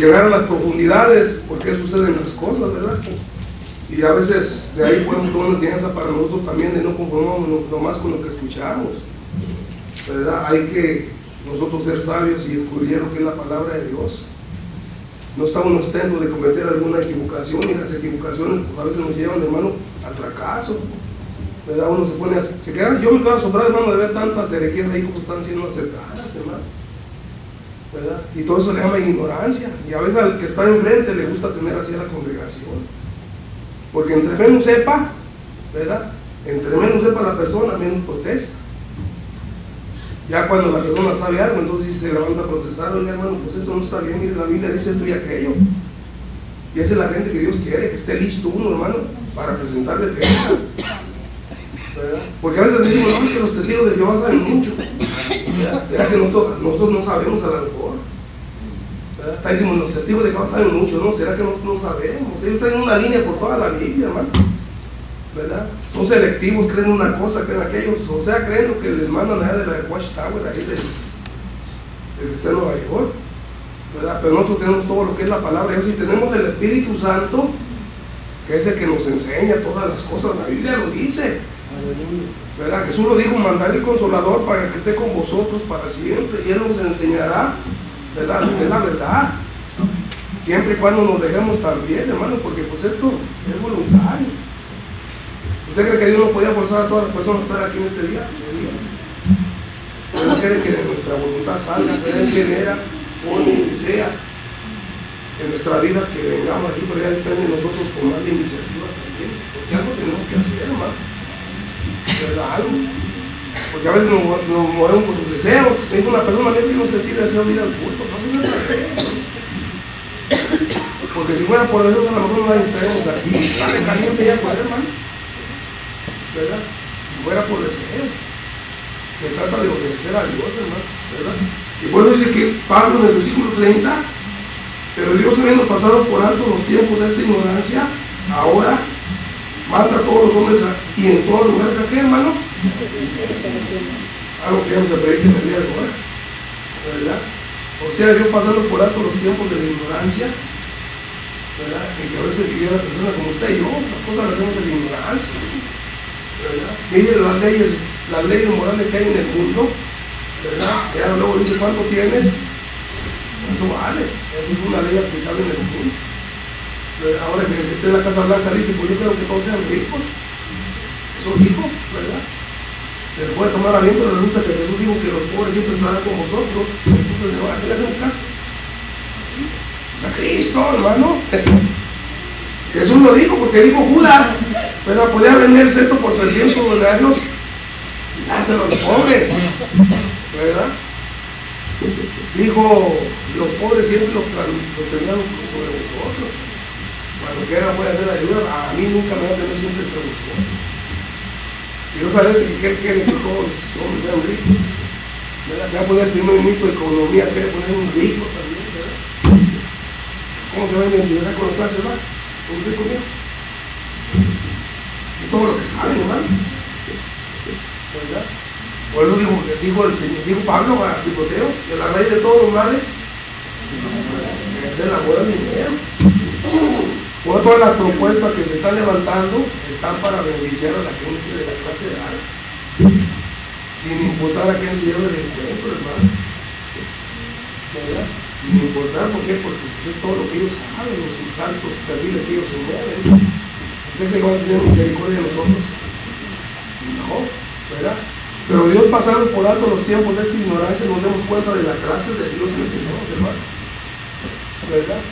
llegar a las profundidades, por qué suceden las cosas, ¿verdad? Y a veces de ahí podemos tomar una enseñanza para nosotros también, de no conformarnos nomás con lo que escuchamos, ¿verdad? Hay que nosotros ser sabios y descubrir lo que es la palabra de Dios. No estamos exentos de cometer alguna equivocación, y las equivocaciones pues a veces nos llevan, hermano, al fracaso, ¿verdad? Uno se pone así, yo me quedo asombrado, hermano, de ver tantas herejías ahí como están siendo aceptadas, hermano, ¿verdad? Y todo eso le llama ignorancia, y a veces al que está enfrente le gusta tener así a la congregación, porque entre menos sepa, ¿verdad? Entre menos sepa la persona, menos protesta. Ya cuando la persona sabe algo, entonces se levanta a protestar: oiga, hermano, pues esto no está bien, mire, la Biblia dice esto y aquello. Y esa es la gente que Dios quiere, que esté listo uno, hermano, para presentar defensa, ¿verdad? Porque a veces decimos: no, es que los testigos de Jehová saben mucho, ¿verdad? ¿Será que nosotros no sabemos a lo mejor? ¿Verdad? Decimos: los testigos de Jehová saben mucho, ¿no? ¿Será que no sabemos? Ellos traen una línea por toda la Biblia, hermano, ¿verdad? Son selectivos, creen una cosa, creen aquello, o sea, creen lo que les mandan allá de la Watchtower, ahí del que está en Nueva York, ¿verdad? Pero nosotros tenemos todo lo que es la palabra de Dios, y tenemos el Espíritu Santo, que es el que nos enseña todas las cosas. La Biblia lo dice, ¿verdad? Jesús lo dijo: mandar el Consolador para que esté con vosotros para siempre, y Él nos enseñará, ¿verdad?, lo que es la verdad, siempre y cuando nos dejemos también, hermano, porque pues esto es voluntario. ¿Usted cree que Dios no podía forzar a todas las personas a estar aquí en este día? Él quiere que de nuestra voluntad salga, que Él genera, pone, que sea en nuestra vida, que vengamos aquí, pero ya depende de nosotros tomar la iniciativa también, porque algo tenemos que hacer, hermano, ¿verdad? Algo, porque a veces nos movemos por los deseos. Me dijo una persona: yo quiero sentir deseo de ir al culto, no se me parece, porque si fuera por deseos, a lo mejor no estaríamos aquí, dale caliente ya, pues, hermano, ¿verdad? Si fuera por deseos. Se trata de obedecer a Dios, hermano, ¿verdad? Y por eso dice que Pablo en el versículo 30: pero Dios, habiendo pasado por alto los tiempos de esta ignorancia, ahora manda a todos los hombres y en todos los lugares, ¿a qué, hermano? Algo que ya no se predica en el día de ahora, ¿verdad? O sea, Dios pasando por alto los tiempos de la ignorancia, ¿verdad? Y que a veces viviera la persona como usted y yo, las cosas las hacemos en ignorancia, ¿verdad? Mire las leyes morales que hay en el mundo, ¿verdad? Ya luego dice: ¿cuánto tienes? ¿Cuánto vales? Esa es una ley aplicable en el mundo. Ahora que el que esté en la Casa Blanca dice: pues yo quiero que todos sean ricos. Son ricos, ¿verdad? Se le puede tomar a bien, pero resulta que Jesús dijo que los pobres siempre estarán con vosotros. Entonces, ¿a qué le hacemos caso? Pues a Cristo, hermano. Jesús lo dijo, porque dijo Judas, ¿verdad? Podía venderse esto por 300 denarios y dárselo a los pobres, ¿verdad? Dijo: los pobres siempre los tendrán sobre vosotros. Cuando quiera puede hacer ayuda, a mí nunca me va a tener siempre entre vosotros. Y no sabes que él quiere que todos los hombres sean ricos, ¿verdad? Ya poner el primer ministro de economía, quiere poner un rico también, ¿verdad? ¿Cómo se va a identificar con los clases bajas? ¿Con un rico mío? Es todo lo que saben, hermano, ¿verdad? Por eso dijo Pablo a Timoteo, que la raíz de todos los males es el amor al dinero. Por todas las propuestas que se están levantando están para beneficiar a la gente de la clase alta, sin importar a quién se lleve el encuentro, hermano, ¿verdad? Sin importar. ¿Por qué? Porque es todo lo que ellos saben, los altos perfiles que ellos se mueven. ¿Usted cree que van a tener misericordia de nosotros? No, ¿verdad? Pero Dios, pasando por alto los tiempos de esta ignorancia, nos demos cuenta de la clase de Dios que tenemos, hermano, ¿verdad?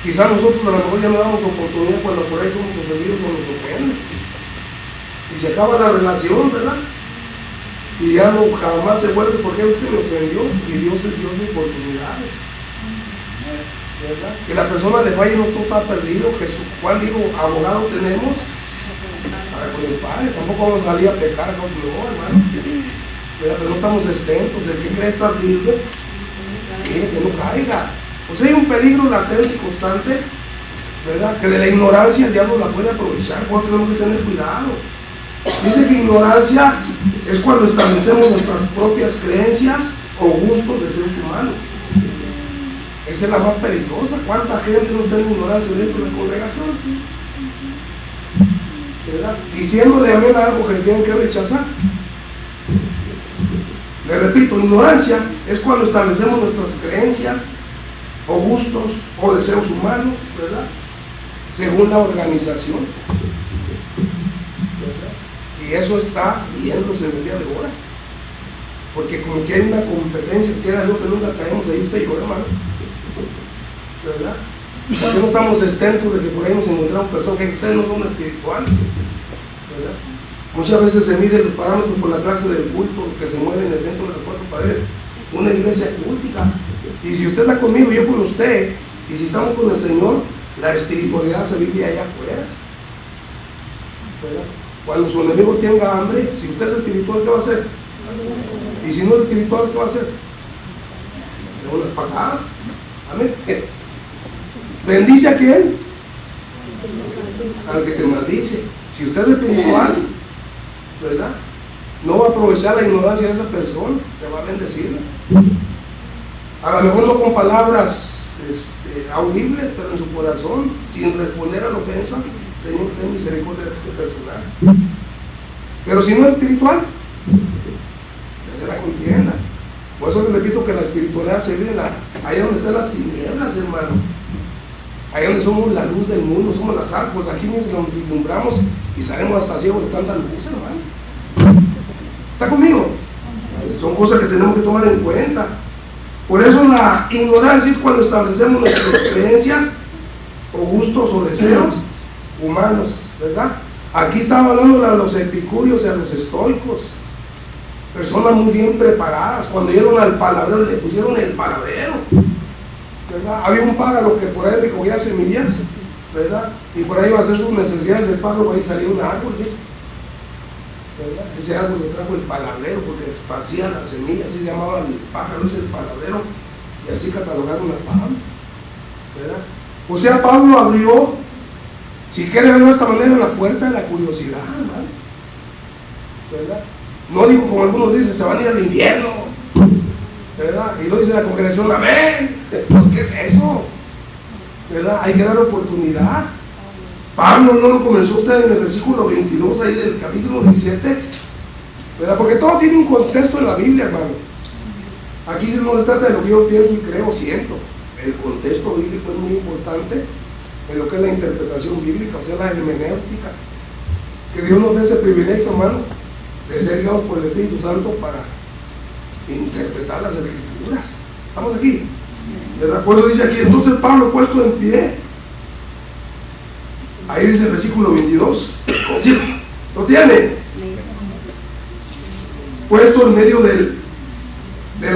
Quizás nosotros a lo mejor ya no damos oportunidad cuando por ahí somos ofendidos o nos ofenden, y se acaba la relación, ¿verdad? Y ya no jamás se vuelve, porque usted me ofendió, y Dios es Dios de oportunidades, ¿verdad? Que la persona le falle no está perdido. Juan dijo: abogado tenemos para con el Padre. Tampoco vamos a salir a pecar, no, hermano, ¿verdad? Pero no estamos exentos. El que cree estar firme, quiere que no caiga. O sea, hay un peligro latente y constante, ¿verdad? Que de la ignorancia el diablo la puede aprovechar. Por eso tenemos que tener cuidado. Dice que ignorancia es cuando establecemos nuestras propias creencias o gustos de seres humanos. Esa es la más peligrosa. ¿Cuánta gente no tiene ignorancia dentro de la congregación? ¿Verdad? Diciéndole amén a algo que tienen que rechazar. Le repito, ignorancia es cuando establecemos nuestras creencias o gustos o deseos humanos, ¿verdad? Según la organización, ¿verdad? Y eso está viéndose en el día de ahora, porque como que hay una competencia, que era algo que nunca caemos ahí usted y yo, hermano, ¿verdad? Porque no estamos exentos de que por ahí nos encontramos personas que ustedes no son espirituales, ¿verdad? Muchas veces se miden los parámetros por la clase del culto que se mueven dentro de los cuatro padres, una iglesia cultica. Y si usted está conmigo, yo con usted, y si estamos con el Señor, la espiritualidad se vive allá afuera, ¿verdad? Cuando su enemigo tenga hambre, si usted es espiritual, ¿qué va a hacer? Y si no es espiritual, ¿qué va a hacer? De unas patadas. Amén. ¿Bendice a quién? Al que te maldice. Si usted es espiritual, ¿verdad? No va a aprovechar la ignorancia de esa persona, te va a bendecir. A lo mejor no con palabras audibles, pero en su corazón, sin responder a la ofensa, Señor, ten misericordia de este personaje. Pero si no es espiritual, se la contienda. Por eso les repito que la espiritualidad se vive ahí donde están las tinieblas, hermano. Ahí donde somos la luz del mundo, somos la sal. Pues aquí nos vislumbramos y salimos hasta ciegos de tanta luz, hermano. ¿Está conmigo? Son cosas que tenemos que tomar en cuenta. Por eso la ignorancia es cuando establecemos nuestras creencias o gustos o deseos humanos, ¿verdad? Aquí estaba hablando a los epicúreos y a los estoicos, personas muy bien preparadas. Cuando llegaron al palabrero, le pusieron el palabrero, ¿verdad? Había un pájaro que por ahí recogía semillas, ¿verdad? Y por ahí iba a hacer sus necesidades del pájaro, por ahí salía un árbol, ¿verdad? Ese árbol lo trajo el palabrero porque esparcía las semillas, así se llamaba el pájaro, es el palabrero, y así catalogaron la palabra, ¿verdad? O sea, Pablo abrió, si quiere verlo de esta manera, la puerta de la curiosidad, hermano, ¿verdad? No digo como algunos dicen, se van a ir al infierno, ¿verdad? Y lo dice la congregación, amén. Pues, ¿qué es eso? ¿Verdad? Hay que dar oportunidad. Pablo no lo comenzó usted en el versículo 22 ahí del capítulo 17, ¿verdad? Porque todo tiene un contexto en la Biblia, hermano. Aquí no se trata de lo que yo pienso y creo, siento. El contexto bíblico es muy importante en lo que es la interpretación bíblica, o sea, la hermenéutica. Que Dios nos dé ese privilegio, hermano, de ser guiados por el Espíritu Santo para interpretar las Escrituras. ¿Estamos aquí? ¿Verdad? Por eso dice aquí, entonces Pablo puesto en pie. Ahí dice el versículo 22. ¿Sí? ¿Lo tiene? Puesto en medio del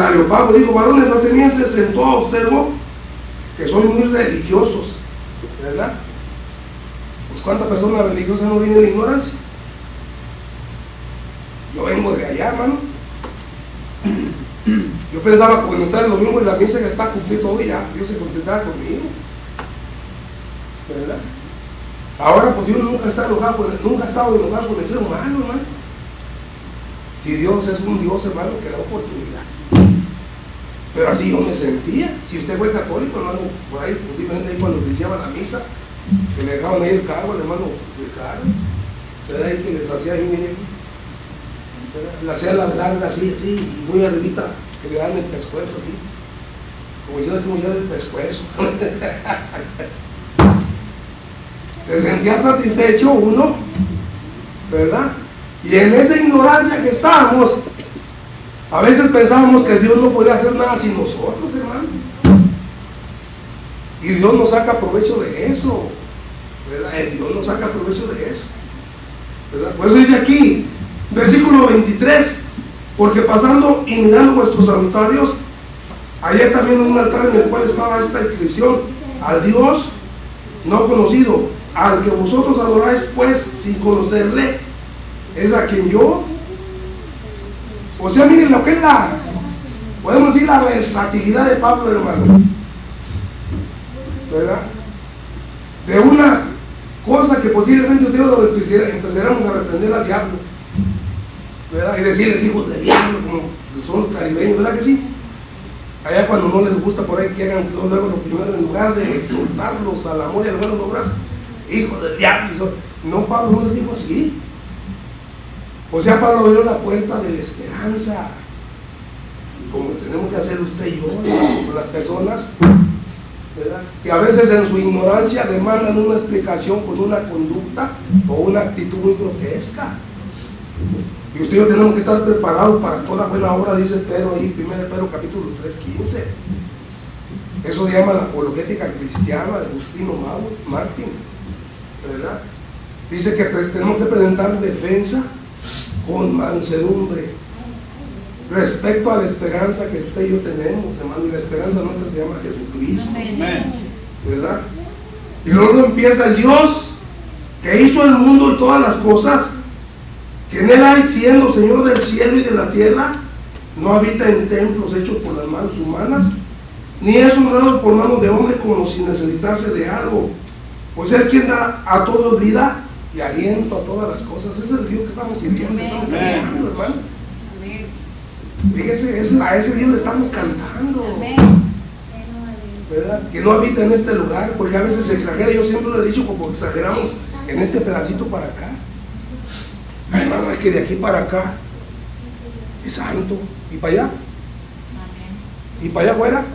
areópago, digo, varones atenienses, en todo observo que sois muy religiosos, ¿verdad? Pues ¿cuántas personas religiosas no vienen en la ignorancia? Yo vengo de allá, hermano. Yo pensaba que cuando estaba el domingo en la misa ya está cumplido todo y ya Dios se completaba conmigo, ¿verdad? Ahora pues Dios nunca está enojado, nunca ha estado enojado con el ser humano, hermano. Si Dios es un Dios, hermano, que da oportunidad. Pero así yo me sentía. Si usted fue católico, hermano, por ahí, posiblemente ahí cuando iniciaba la misa, que le dejaban ahí el cargo al hermano de cargo, ¿verdad? Ahí que les hacía ahí, mire, le hacía la larga así, y muy arribita, que le dan el pescuezo así, como yo decimos ya el pescuezo. Se sentía satisfecho uno, ¿verdad? Y en esa ignorancia que estábamos, a veces pensábamos que Dios no podía hacer nada sin nosotros, hermano. Y Dios nos saca provecho de eso, ¿verdad? Dios nos saca provecho de eso, ¿verdad? Por eso dice aquí, versículo 23, porque pasando y mirando vuestros santuarios, había también un altar en el cual estaba esta inscripción: al Dios no conocido, al que vosotros adoráis pues sin conocerle, es a quien yo. O sea, miren lo que es podemos decir la versatilidad de Pablo, hermano, ¿verdad? De una cosa que posiblemente ustedes empezaremos a reprender al diablo, ¿verdad? Y decirles hijos del diablo, como son los caribeños, ¿verdad que sí? Allá cuando no les gusta por ahí que hagan luego lo primero, en lugar de exhortarlos al amor y al buenas obras, hijo del diablo. No, Pablo no les dijo así. O sea, Pablo abrió la puerta de la esperanza, como tenemos que hacer usted y yo, con las personas, ¿verdad? Que a veces en su ignorancia demandan una explicación con una conducta o una actitud muy grotesca. Y usted y yo tenemos que estar preparados para toda buena obra, dice Pedro ahí, 1 Pedro capítulo 3:15. Eso se llama la apologética cristiana de Justino Martín, ¿verdad? Dice que tenemos que presentar defensa con mansedumbre respecto a la esperanza que usted y yo tenemos, hermano, y la esperanza nuestra se llama Jesucristo, ¿verdad? Y luego empieza el Dios que hizo el mundo y todas las cosas, que en él hay, siendo Señor del cielo y de la tierra, no habita en templos hechos por las manos humanas, ni es honrado por manos de hombre como si necesitase de algo, pues es quien da a todos vida y aliento a todas las cosas. Ese es el Dios que estamos sirviendo, que estamos cantando, hermano. Fíjese, a ese Dios le estamos cantando, ¿verdad? Que no habita en este lugar, porque a veces se exagera. Yo siempre lo he dicho, como exageramos en este pedacito para acá. Ay, hermano, es que de aquí para acá es santo, y para allá, y para allá afuera,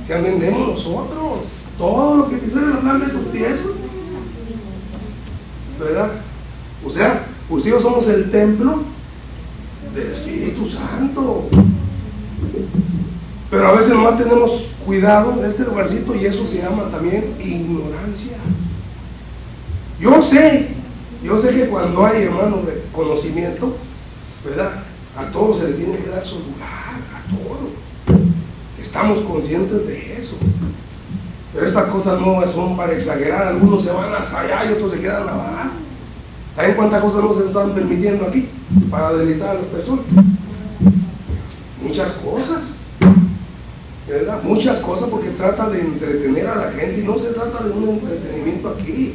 se andemos nosotros, todo lo que pisa en la planta de tus pies, ¿verdad? O sea, usted y yo somos el templo del Espíritu Santo. Pero a veces nomás tenemos cuidado de este lugarcito, y eso se llama también ignorancia. Yo sé que cuando hay, hermano, de conocimiento, ¿verdad? A todos se le tiene que dar su lugar, a todos. Estamos conscientes de eso. Pero estas cosas no son para exagerar. Algunos se van hasta allá y otros se quedan abajo. ¿Saben cuántas cosas no se están permitiendo aquí para deleitar a las personas? Muchas cosas, ¿verdad? Muchas cosas, porque trata de entretener a la gente, y no se trata de un entretenimiento aquí,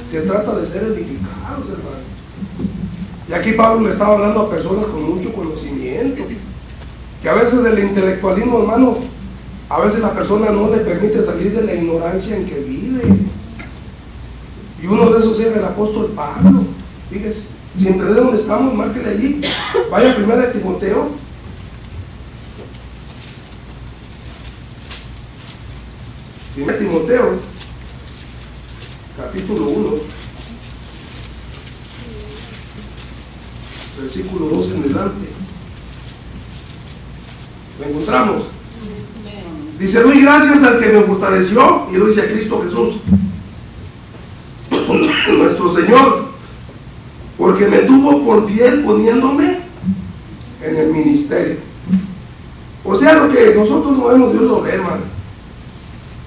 se trata de ser edificados, hermano. Y aquí Pablo le estaba hablando a personas con mucho conocimiento, que a veces el intelectualismo, hermano, a veces la persona no le permite salir de la ignorancia en que vive. Y uno de esos es el apóstol Pablo. Fíjese, si entendés dónde estamos, márquele allí. Vaya a 1 Timoteo. Timoteo, capítulo 1, versículo 2 en adelante. ¿Lo encontramos? Dice: doy gracias al que me fortaleció, y lo dice a Cristo Jesús, nuestro Señor, porque me tuvo por fiel poniéndome en el ministerio. O sea, lo que nosotros no vemos, Dios lo ve, hermano,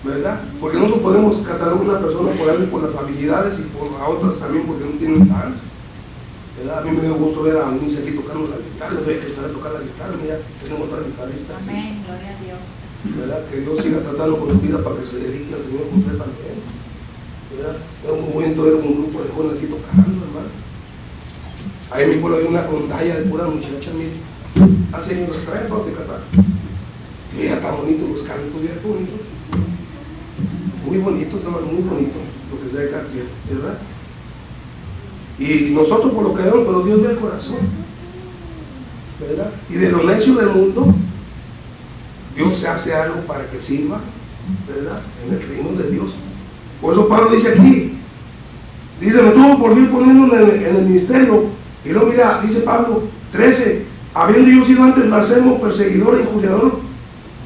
¿verdad? Porque nosotros podemos catalogar a una persona por algo, por las habilidades, y por a otras también porque no tienen tanto, ¿verdad? A mí me dio gusto ver a Unice aquí tocando la guitarra. No sabía que estará tocar la guitarra, mira, tenemos otra guitarrista. Amén, gloria a Dios. ¿Verdad? Que Dios siga tratando con su vida para que se dedique al Señor completamente, ¿verdad? Es muy bonito ver un grupo de jóvenes aquí tocando, hermano. Ahí en mi pueblo había una rondalla de puras muchachas, mire, hace años atrás, todas se casaron. Y ya tan bonitos los cantos, bien bonitos. Muy bonitos, hermano, muy bonitos, lo que se ve aquí, ¿verdad? Y nosotros por lo que vemos, pero Dios ve el corazón, ¿verdad? Y de lo necio del mundo, Dios se hace algo para que sirva, ¿verdad? En el reino de Dios. Por eso Pablo dice aquí, dice: me tuvo por ir poniendo en el ministerio. Y luego mira, dice Pablo 13: habiendo yo sido antes blasfemo, perseguidor e injuriador,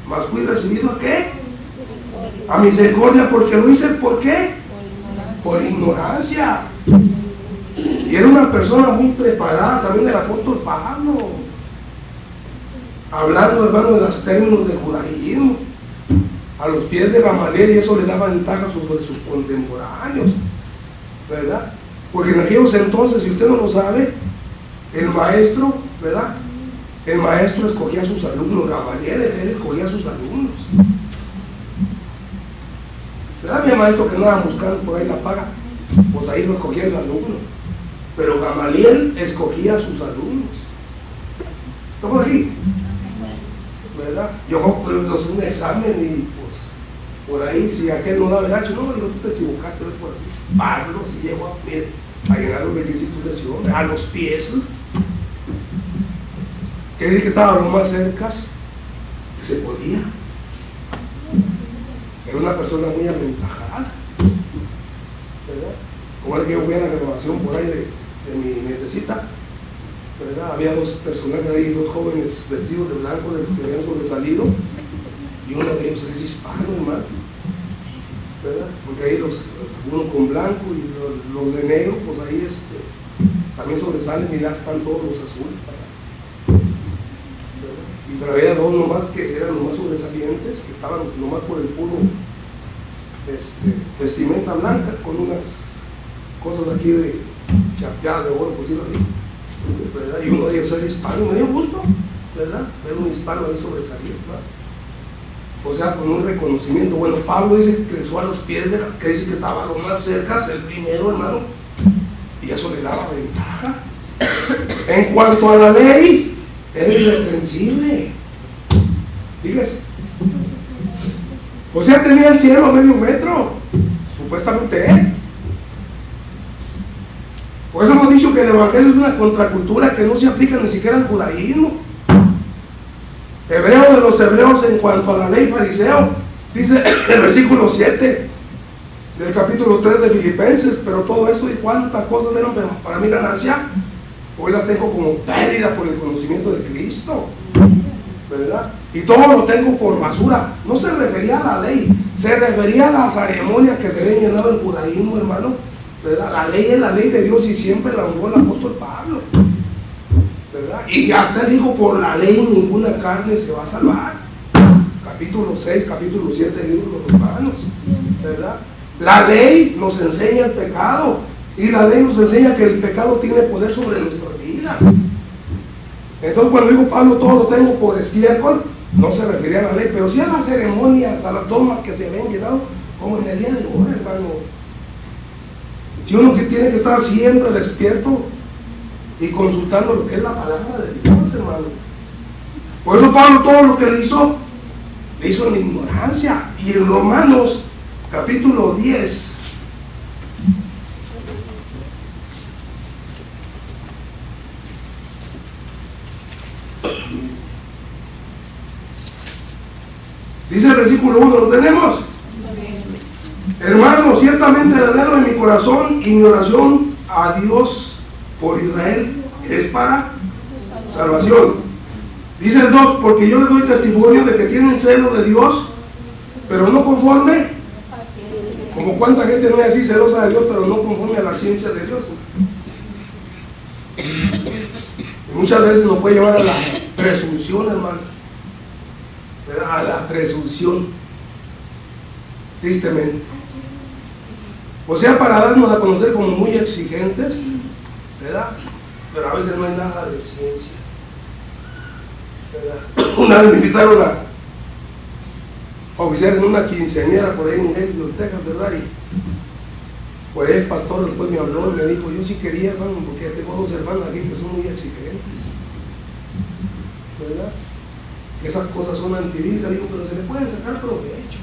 mas fui recibido ¿a qué? A misericordia, porque lo hice, ¿por qué? Por ignorancia. Y era una persona muy preparada, también el apóstol Pablo, hablando, hermano, de los términos del judaísmo, a los pies de Gamaliel, y eso le daba ventaja sobre sus contemporáneos, ¿verdad? Porque en aquellos entonces, si usted no lo sabe, el maestro, ¿verdad? El maestro escogía a sus alumnos. Gamaliel, él escogía a sus alumnos, ¿verdad? Mi maestro que andaba buscando por ahí la paga, pues ahí lo escogía el alumno. Pero Gamaliel escogía a sus alumnos. ¿Estamos aquí? ¿verdad? Yo pues, un examen y pues por ahí si aquel no daba el ancho, no, digo, tú te equivocaste, ves por aquí. Pablo, si llegó a llenar los requisitos de lección, a los pies. Que dije que estaba lo más cerca que se podía. Era una persona muy aventajada, ¿verdad? Como el que yo fui a la graduación por ahí de mi nietecita, ¿verdad? Había dos personajes ahí, dos jóvenes vestidos de blanco que habían sobresalido, y uno de ellos es hispano, hermano, ¿verdad? Porque ahí uno con blanco y los de negro, pues ahí también sobresalen y ya están todos los azules, ¿verdad? Y pero había dos nomás que eran los más sobresalientes, que estaban nomás por el puro vestimenta blanca con unas cosas aquí de chapeadas de oro, por decirlo así, ¿verdad? Y uno de ellos era hispano, me dio gusto, ¿verdad? Ver un hispano ahí sobresaliente, ¿verdad? O sea, con un reconocimiento. Bueno, Pablo dice que creció a los pies que dice que estaba lo más cerca, el primero, hermano, y eso le daba ventaja. En cuanto a la ley, era irreprensible. Fíjese. O sea, tenía el cielo a medio metro, supuestamente. Por eso hemos dicho que el evangelio es una contracultura que no se aplica ni siquiera al judaísmo. Hebreo de los hebreos en cuanto a la ley fariseo, dice el versículo 7 del capítulo 3 de Filipenses, pero todo eso y cuántas cosas eran para mí ganancia, hoy la tengo como pérdida por el conocimiento de Cristo, ¿verdad? Y todo lo tengo por basura. No se refería a la ley, se refería a las ceremonias que se habían llenado el judaísmo, hermano, ¿verdad? La ley es la ley de Dios y siempre la honró el apóstol Pablo, ¿verdad? Y hasta dijo, por la ley ninguna carne se va a salvar. Capítulo 6, capítulo 7 del libro de los Romanos, ¿verdad? La ley nos enseña el pecado y la ley nos enseña que el pecado tiene poder sobre nuestras vidas. Entonces cuando digo Pablo, todo lo tengo por estiércol, no se refería a la ley, pero sí a las ceremonias, a las dogmas que se ven llenado, como en el día de hoy, hermano. Y uno que tiene que estar siempre despierto y consultando lo que es la palabra de Dios, hermano. Por eso Pablo todo lo que le hizo en ignorancia. Y en Romanos capítulo 10 dice el versículo 1, ¿lo tenemos? Hermano, ciertamente el anhelo de mi corazón y mi oración a Dios por Israel es para salvación. Dice el 2, porque yo les doy testimonio de que tienen celo de Dios, pero no conforme, como cuánta gente no es así celosa de Dios, pero no conforme a la ciencia de Dios. Y muchas veces nos puede llevar a la presunción, hermano, a la presunción, tristemente. O sea, para darnos a conocer como muy exigentes, ¿verdad? Pero a veces no hay nada de ciencia, ¿verdad? Una vez me invitaron a oficiar en una quinceañera por ahí en Edmonton, Texas, ¿verdad? Y por ahí el pastor después me habló y me dijo, yo sí quería, hermano, porque tengo dos hermanas aquí que son muy exigentes, ¿verdad? Que esas cosas son antibíblicas, digo, pero se le pueden sacar provecho.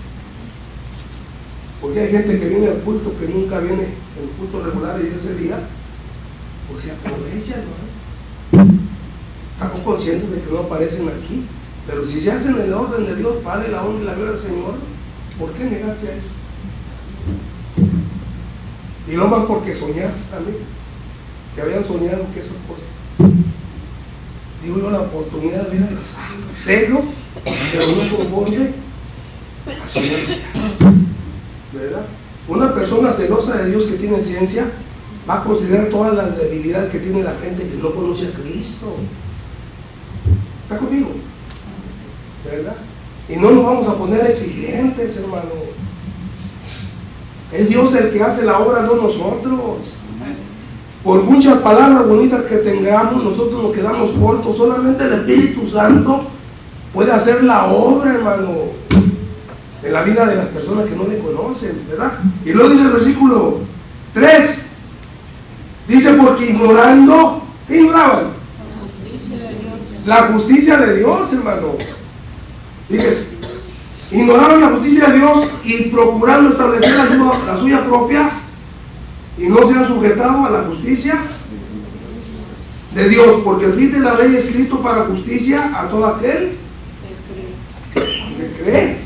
Porque hay gente que viene al culto que nunca viene en el culto regular y ese día, pues se aprovecha, hermano. Estamos conscientes de que no aparecen aquí, pero si se hacen en el orden de Dios, Padre, la honra y la gloria del Señor, ¿por qué negarse a eso? Y lo más porque soñar también, que habían soñado que esas cosas. Digo yo, la oportunidad de ver a celo, pero no conforme a ciencia, ¿verdad? Una persona celosa de Dios que tiene ciencia va a considerar todas las debilidades que tiene la gente que no conoce a Cristo. ¿Está conmigo? ¿Verdad? Y no nos vamos a poner exigentes, hermano. Es Dios el que hace la obra, no nosotros. Por muchas palabras bonitas que tengamos, nosotros nos quedamos cortos. Solamente el Espíritu Santo puede hacer la obra, hermano, en la vida de las personas que no le conocen, ¿verdad? Y luego dice el versículo 3, dice, porque ¿qué ignoraban? La justicia de Dios, hermano. Fíjese, ignoraron la justicia de Dios y procurando establecer la suya propia, y no se han sujetado a la justicia de Dios, porque el fin de la ley es escrito para justicia a todo aquel que cree.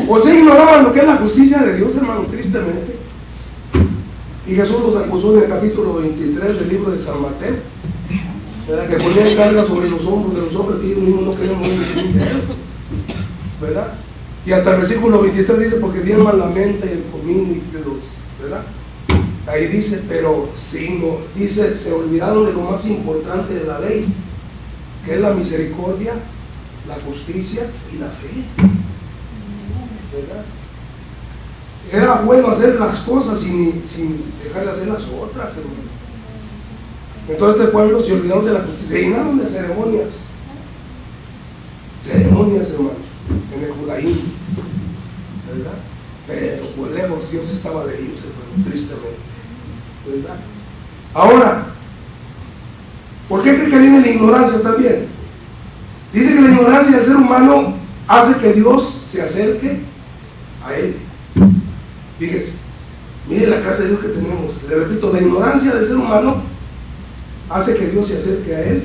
Pues se ignoraban lo que es la justicia de Dios, hermano, tristemente. Y Jesús los acusó en el capítulo 23 del libro de San Mateo, ¿verdad? Que ponían carga sobre los hombros de los hombres que ellos mismos no querían mover ningún dedo, ¿verdad? Y hasta el versículo 23 dice, porque diezman la mente, el comino y de los, ¿verdad? Ahí dice, pero sí, no, dice, se olvidaron de lo más importante de la ley, que es la misericordia, la justicia y la fe, ¿verdad? Era bueno hacer las cosas sin dejar de hacer las otras, hermano. Entonces este pueblo se olvidaron de la justicia, se llenaron de ceremonias, hermano, en el judaísmo, ¿verdad? Pero pues lejos Dios estaba de ellos, hermano, tristemente, ¿verdad? Ahora, ¿por qué cree que viene la ignorancia también? Dice que la ignorancia del ser humano hace que Dios se acerque a él. Fíjese, mire la clase de Dios que tenemos. Le repito, la ignorancia del ser humano hace que Dios se acerque a él,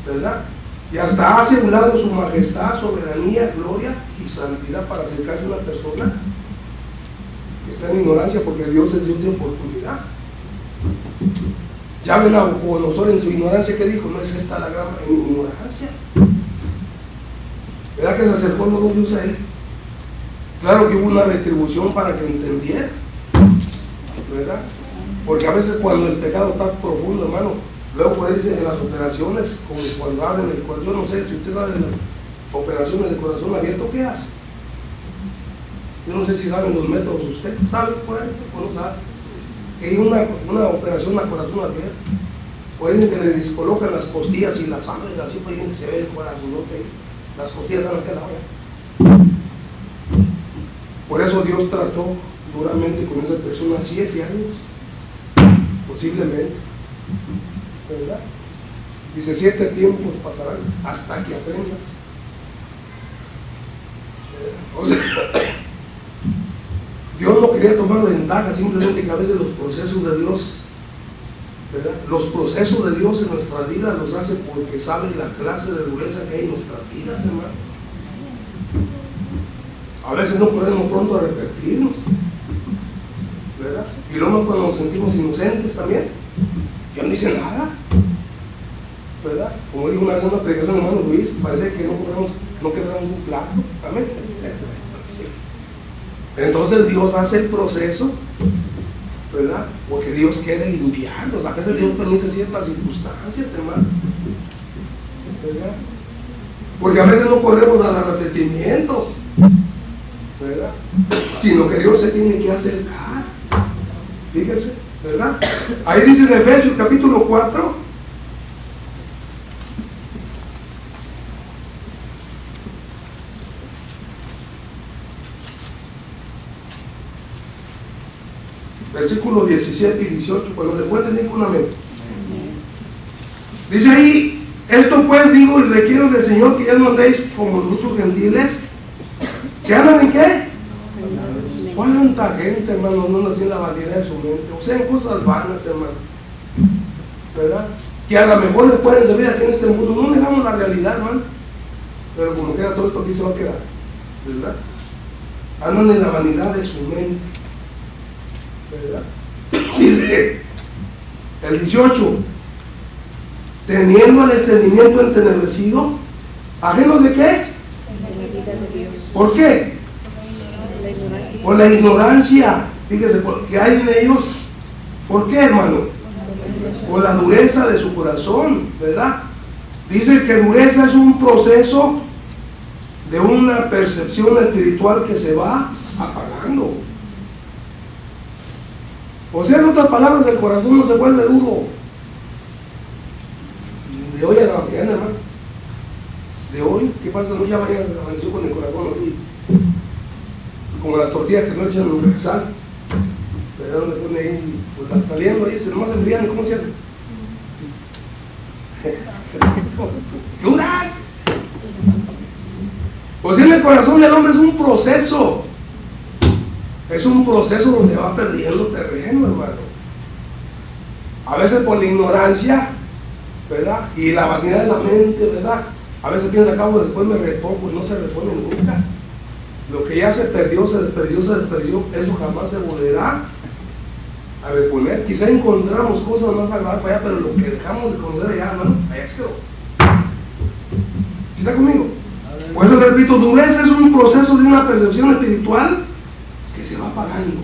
¿verdad? Y hasta hace a un lado su majestad, soberanía, gloria y santidad para acercarse a una persona que está en ignorancia, porque Dios es Dios de oportunidad. Ya ven a Nabucodonosor en su ignorancia, que dijo, no es esta la gran ignorancia, ¿verdad? Que se acercó los dos Dios a él. Claro que hubo una retribución para que entendiera, ¿verdad? Porque a veces cuando el pecado está profundo, hermano, luego pues dicen que las operaciones, como cuando abren el corazón, yo no sé si usted sabe de las operaciones de corazón abierto, ¿qué hace? Yo no sé si saben los métodos, ¿usted sabe por ahí o no sabe? Que hay una operación a corazón abierto, o dicen que le descolocan las costillas y las abren así, pues dicen que se ve el corazón, ¿no? Que las costillas dan aquella hora. Por eso Dios trató duramente con esa persona 7 años, posiblemente, ¿verdad? Dice, 7 tiempos pasarán hasta que aprendas. O sea, Dios no quería tomar ventaja, simplemente que a veces los procesos de Dios, ¿verdad? Los procesos de Dios en nuestras vidas los hace porque sabe la clase de dureza que hay en nuestras vidas, hermano. A veces no podemos pronto arrepentirnos, ¿verdad? Y luego cuando nos sentimos inocentes también, que no dice nada, ¿verdad? Como dijo una vez en una predicación, hermano Luis, parece que no quebramos un plato, ¿también? Entonces Dios hace el proceso, ¿verdad? Porque Dios quiere limpiarnos. A veces Dios permite ciertas circunstancias, hermano, ¿verdad? Porque a veces no corremos al arrepentimiento, ¿verdad? Sino que Dios se tiene que acercar. Fíjese, ¿verdad? Ahí dice en Efesios capítulo 4, versículos 17 y 18, cuando le pueden tener con una mente. Dice ahí, esto pues digo y requiero del Señor que ya no andéis como los otros gentiles, que andan en qué. ¿Cuánta gente, hermano, no nació en la vanidad de su mente? O sea, en cosas vanas, hermano, ¿verdad? Que a lo mejor les pueden servir aquí en este mundo. No negamos la realidad, hermano, pero como queda todo esto aquí se va a quedar, ¿verdad? Andan en la vanidad de su mente, ¿verdad? Dice el 18, teniendo el entendimiento entenebrecido, ¿ajenos de qué? ¿Por qué? Por la ignorancia. Fíjese, porque hay en ellos. ¿Por qué, hermano? Por la dureza de su corazón, ¿verdad? Dice que dureza es un proceso de una percepción espiritual que se va apagando. O sea, en otras palabras, el corazón no se vuelve duro de hoy a la mañana, hermano. De hoy, ¿qué pasa? No, ya mañana se amaneció con el corazón así, como las tortillas que no echan sal, pero le pone ahí, pues saliendo ahí, nomás se enfrían. ¿Cómo se hace? ¿Duras? Pues en el corazón del hombre es un proceso. Es un proceso donde va perdiendo terreno, hermano. A veces por la ignorancia, ¿verdad? Y la vanidad de la mente, ¿verdad? A veces piensa, acabo, después me repongo, pues no se repone nunca. Lo que ya se perdió, se desperdició, eso jamás se volverá a reponer. Quizá encontramos cosas más agradables para allá, pero lo que dejamos de conocer allá, hermano, allá se quedó. ¿Sí está conmigo? Por eso repito, dureza es un proceso de una percepción espiritual que se va apagando.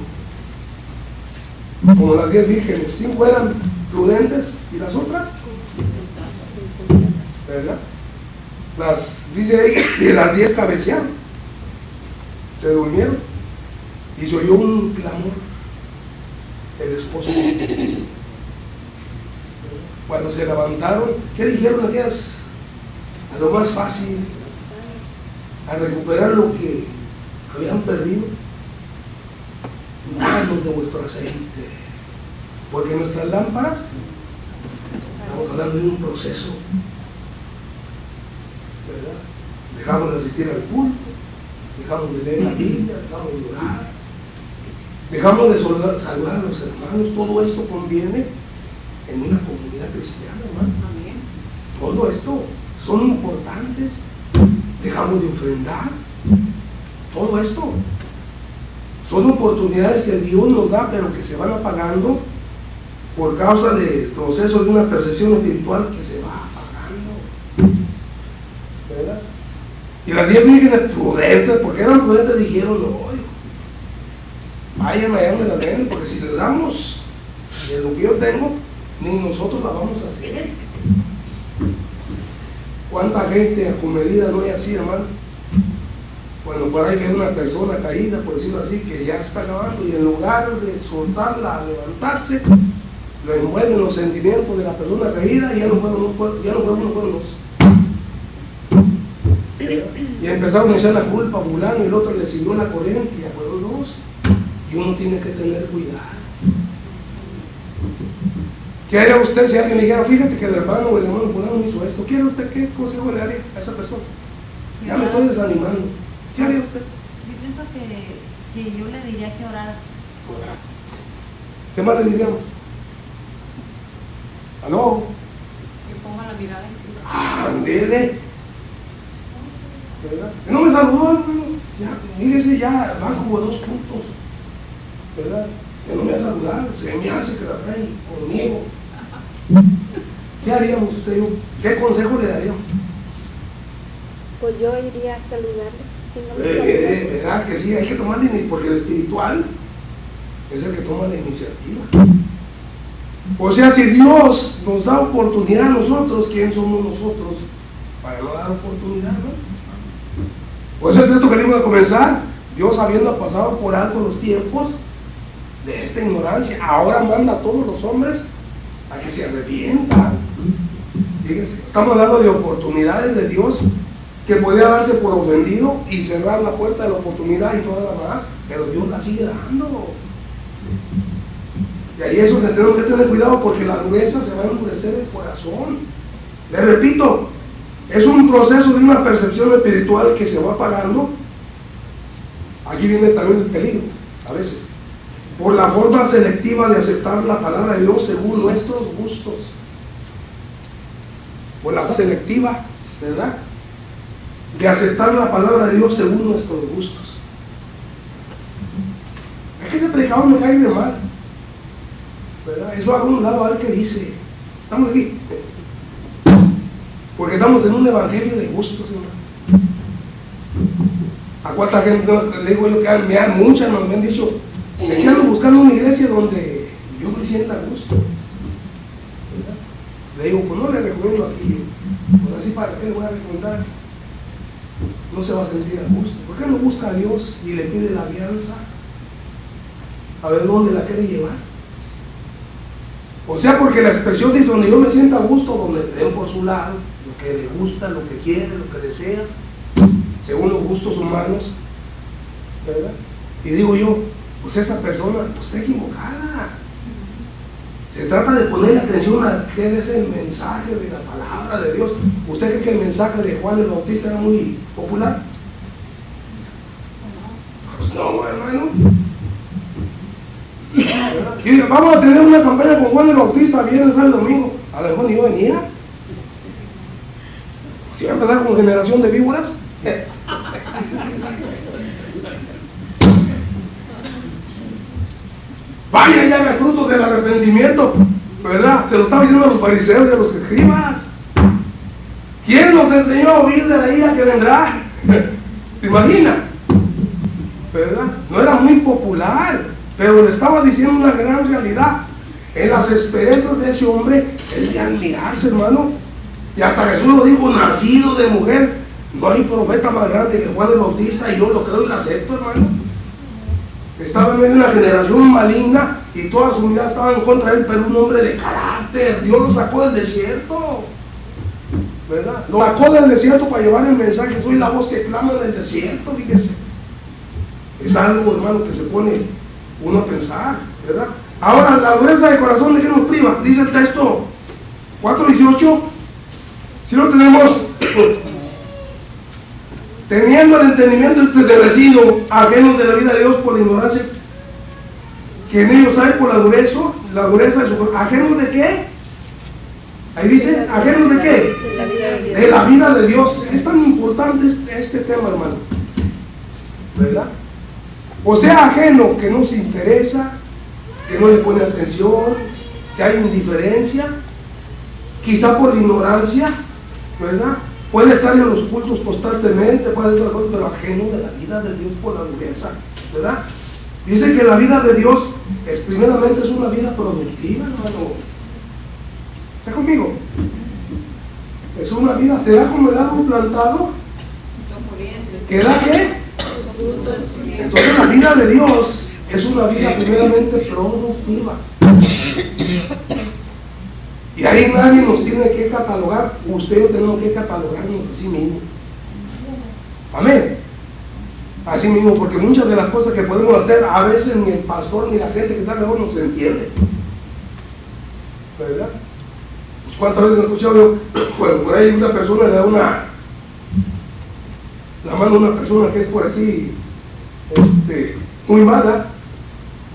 Como las 10 vírgenes, 5 eran prudentes y las otras, ¿verdad? Dice ahí que las 10 cabecearon, se durmieron y se oyó un clamor del esposo. Cuando se levantaron, ¿qué dijeron aquellas? A lo más fácil, a recuperar lo que habían perdido. Danos de vuestro aceite, porque nuestras lámparas, estamos hablando de un proceso, ¿verdad? Dejamos de asistir al culto, dejamos de leer la Biblia, dejamos de orar, dejamos de saludar a los hermanos. Todo esto conviene en una comunidad cristiana, hermano. Todo esto son importantes. Dejamos de ofrendar. Todo esto son oportunidades que Dios nos da, pero que se van apagando por causa del proceso de una percepción espiritual que se va apagando, ¿verdad? Y las 10 vírgenes prudentes, porque eran prudentes, dijeron: no, vayan allá donde la venden, porque si les damos de lo que yo tengo, ni nosotros la vamos a hacer. ¿Cuánta gente acomedida no hay así, hermano? Bueno, por ahí ve una persona caída, por decirlo así, que ya está acabando, y en lugar de soltarla a levantarse, lo envuelven los sentimientos de la persona caída y ya no fueron los. Y empezaron a echar la culpa a fulano, y el otro le siguió la corriente, y ya fueron dos. Y uno tiene que tener cuidado. ¿Qué haría usted si alguien le dijera: fíjate que el hermano o el hermano fulano me hizo esto? ¿Quiere usted qué consejo le daría a esa persona? Ya me estoy desanimando. ¿Qué haría usted? Yo pienso que yo le diría que orara. ¿Qué más le diríamos? ¿Aló? Que ponga la mirada en Cristo. ¡Ándele! ¿Verdad? Que no me saludó, hermano. Ya, mírese, ya van como 2 puntos, ¿verdad? Que no me ha saludado, se me hace que la trae conmigo. ¿Qué haríamos usted y yo? ¿Qué consejo le daríamos? Pues yo iría a saludarle. Si no me saluda. ¿Verdad que sí? Hay que tomar la iniciativa, porque el espiritual es el que toma la iniciativa. O sea, si Dios nos da oportunidad a nosotros, ¿quién somos nosotros para no dar oportunidad, no? Por eso el texto que venimos a comenzar, Dios, habiendo pasado por alto los tiempos de esta ignorancia, ahora manda a todos los hombres a que se arrepientan. Fíjense, estamos hablando de oportunidades de Dios que podía darse por ofendido y cerrar la puerta de la oportunidad y toda la más, pero Dios la sigue dando. Y ahí eso que tenemos que tener cuidado, porque la dureza se va a endurecer el corazón. Les repito, es un proceso de una percepción espiritual que se va apagando. Aquí viene también el peligro, a veces, por la forma selectiva de aceptar la palabra de Dios según nuestros gustos. Por la forma selectiva, ¿verdad?, de aceptar la palabra de Dios según nuestros gustos. Es que ese predicador me cae de mal, ¿verdad? Eso hago a un lado, a ver qué dice. Estamos aquí porque estamos en un evangelio de gustos, hermano. ¿A cuánta gente le digo yo que muchas nos me han dicho: es que ando buscando una iglesia donde yo me sienta a gusto, ¿verdad? Le digo: pues no le recomiendo aquí, pues así, para qué le voy a recomendar. No se va a sentir a gusto. ¿Por qué no busca a Dios y le pide la alianza? A ver dónde la quiere llevar. O sea, porque la expresión dice: donde yo me sienta a gusto, donde creen por su lado, lo que le gusta, lo que quiere, lo que desea, según los gustos humanos, ¿verdad? Y digo yo, pues esa persona pues está equivocada. Se trata de poner atención a qué es el mensaje de la palabra de Dios. ¿Usted cree que el mensaje de Juan el Bautista era muy popular? bueno. Y vamos a tener una campaña con Juan el Bautista viernes al domingo. A lo mejor ni yo venía. Si va a empezar con generación de víboras. Vaya y haga frutos del arrepentimiento, ¿verdad? Se lo estaba diciendo a los fariseos y a los escribas. ¿Quién nos enseñó a huir de la ira que vendrá? ¿Te imaginas? ¿Verdad? No era muy popular, pero le estaba diciendo una gran realidad. En las experiencias de ese hombre es de admirarse, hermano. Y hasta Jesús lo dijo, nacido de mujer. No hay profeta más grande que Juan el Bautista, y yo lo creo y lo acepto, hermano. Estaba en medio de una generación maligna y toda su vida estaba en contra de él, pero un hombre de carácter. Dios lo sacó del desierto, ¿verdad? Lo sacó del desierto para llevar el mensaje. Soy la voz que clama en el desierto, fíjese. Es algo, hermano, que se pone uno a pensar, ¿verdad? Ahora, la dureza de corazón, ¿de qué nos priva? Dice el texto 4:18. Si lo tenemos, teniendo el entendimiento esterrecido, ajenos de la vida de Dios por la ignorancia que en ellos hay por la dureza de su corazón. ¿Ajenos de qué? Ahí dice, ¿ajenos de qué? De la vida de Dios. Es tan importante este tema, hermano, ¿verdad? O sea, ajeno, que no se interesa, que no le pone atención, que hay indiferencia, quizá por ignorancia, ¿verdad? Puede estar en los cultos constantemente, puede estar, pero ajeno de la vida de Dios por la dureza, ¿verdad? Dice que la vida de Dios primeramente es una vida productiva, hermano. ¿Está conmigo? Es una vida, ¿será como el árbol plantado? ¿Que da qué? Entonces la vida de Dios es una vida primeramente productiva. Y ahí nadie nos tiene que catalogar. Usted y yo tenemos que catalogarnos a sí mismos. Amén. Así mismo, porque muchas de las cosas que podemos hacer, a veces ni el pastor ni la gente que está alrededor nos entiende, ¿verdad? Pues cuántas veces me he escuchado yo, bueno, por ahí una persona le da la mano a una persona que es por así muy mala,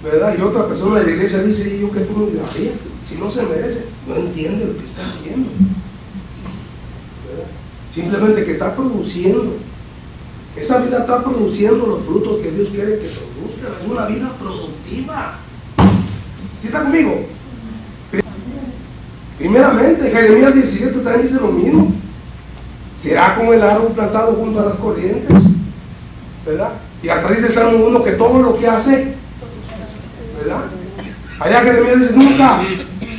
¿verdad? Y otra persona de la iglesia dice, y yo que tú no le daría, si no se merece, no entiende lo que está haciendo, ¿verdad? Simplemente que está produciendo. Esa vida está produciendo los frutos que Dios quiere que produzca. Es una vida productiva. ¿Sí está conmigo? Primeramente, Jeremías 17 también dice lo mismo. Será como el árbol plantado junto a las corrientes, ¿verdad? Y hasta dice el Salmo 1 que todo lo que hace, ¿verdad? Allá Jeremías dice,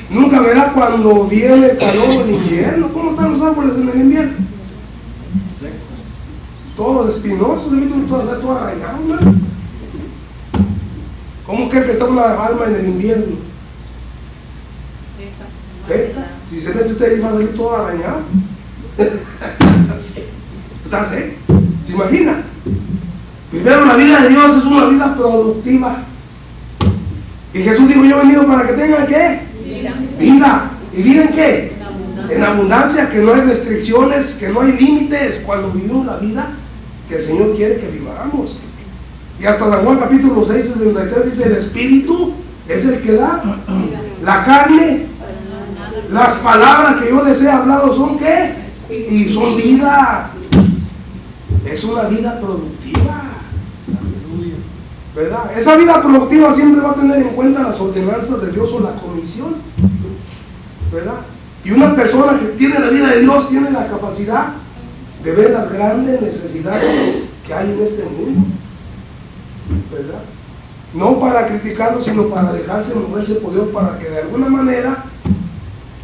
nunca verá cuando viene el calor del invierno. ¿Cómo están los árboles en el invierno? Todos espinosos, todo arañado, ¿no? ¿Cómo cree que está una alma en el invierno? ¿Seca? Si se mete usted ahí va a salir todo arañado. ¿Está seco? ¿Se imagina? Primero, la vida de Dios es una vida productiva. Y Jesús dijo, yo he venido para que tengan ¿qué? Vida. ¿Y vida en qué? En abundancia, que no hay restricciones, que no hay límites cuando vivimos la vida que el Señor quiere que vivamos. Y hasta San Juan capítulo 6:63 dice, el Espíritu es el que da, la carne, las palabras que yo les he hablado son ¿qué? Y son vida. Es una vida productiva, ¿verdad? Esa vida productiva siempre va a tener en cuenta las ordenanzas de Dios o la comisión, ¿verdad? Y una persona que tiene la vida de Dios tiene la capacidad de ver las grandes necesidades que hay en este mundo, ¿verdad? No para criticarlo, sino para dejarse moverse por Dios, para que de alguna manera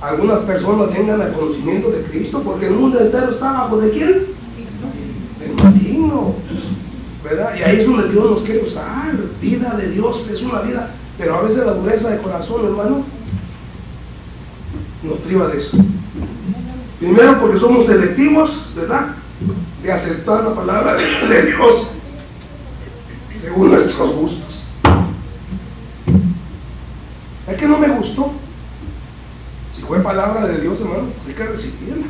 algunas personas vengan al conocimiento de Cristo, porque el mundo entero está bajo ¿de quién? Del maligno, ¿verdad? Y ahí es donde Dios nos quiere usar. Vida de Dios es una vida, pero a veces la dureza de corazón, hermano, nos priva de eso. Primero porque somos selectivos, ¿verdad? De aceptar la palabra de Dios según nuestros gustos. Es que no me gustó. Si fue palabra de Dios, hermano, hay que recibirla,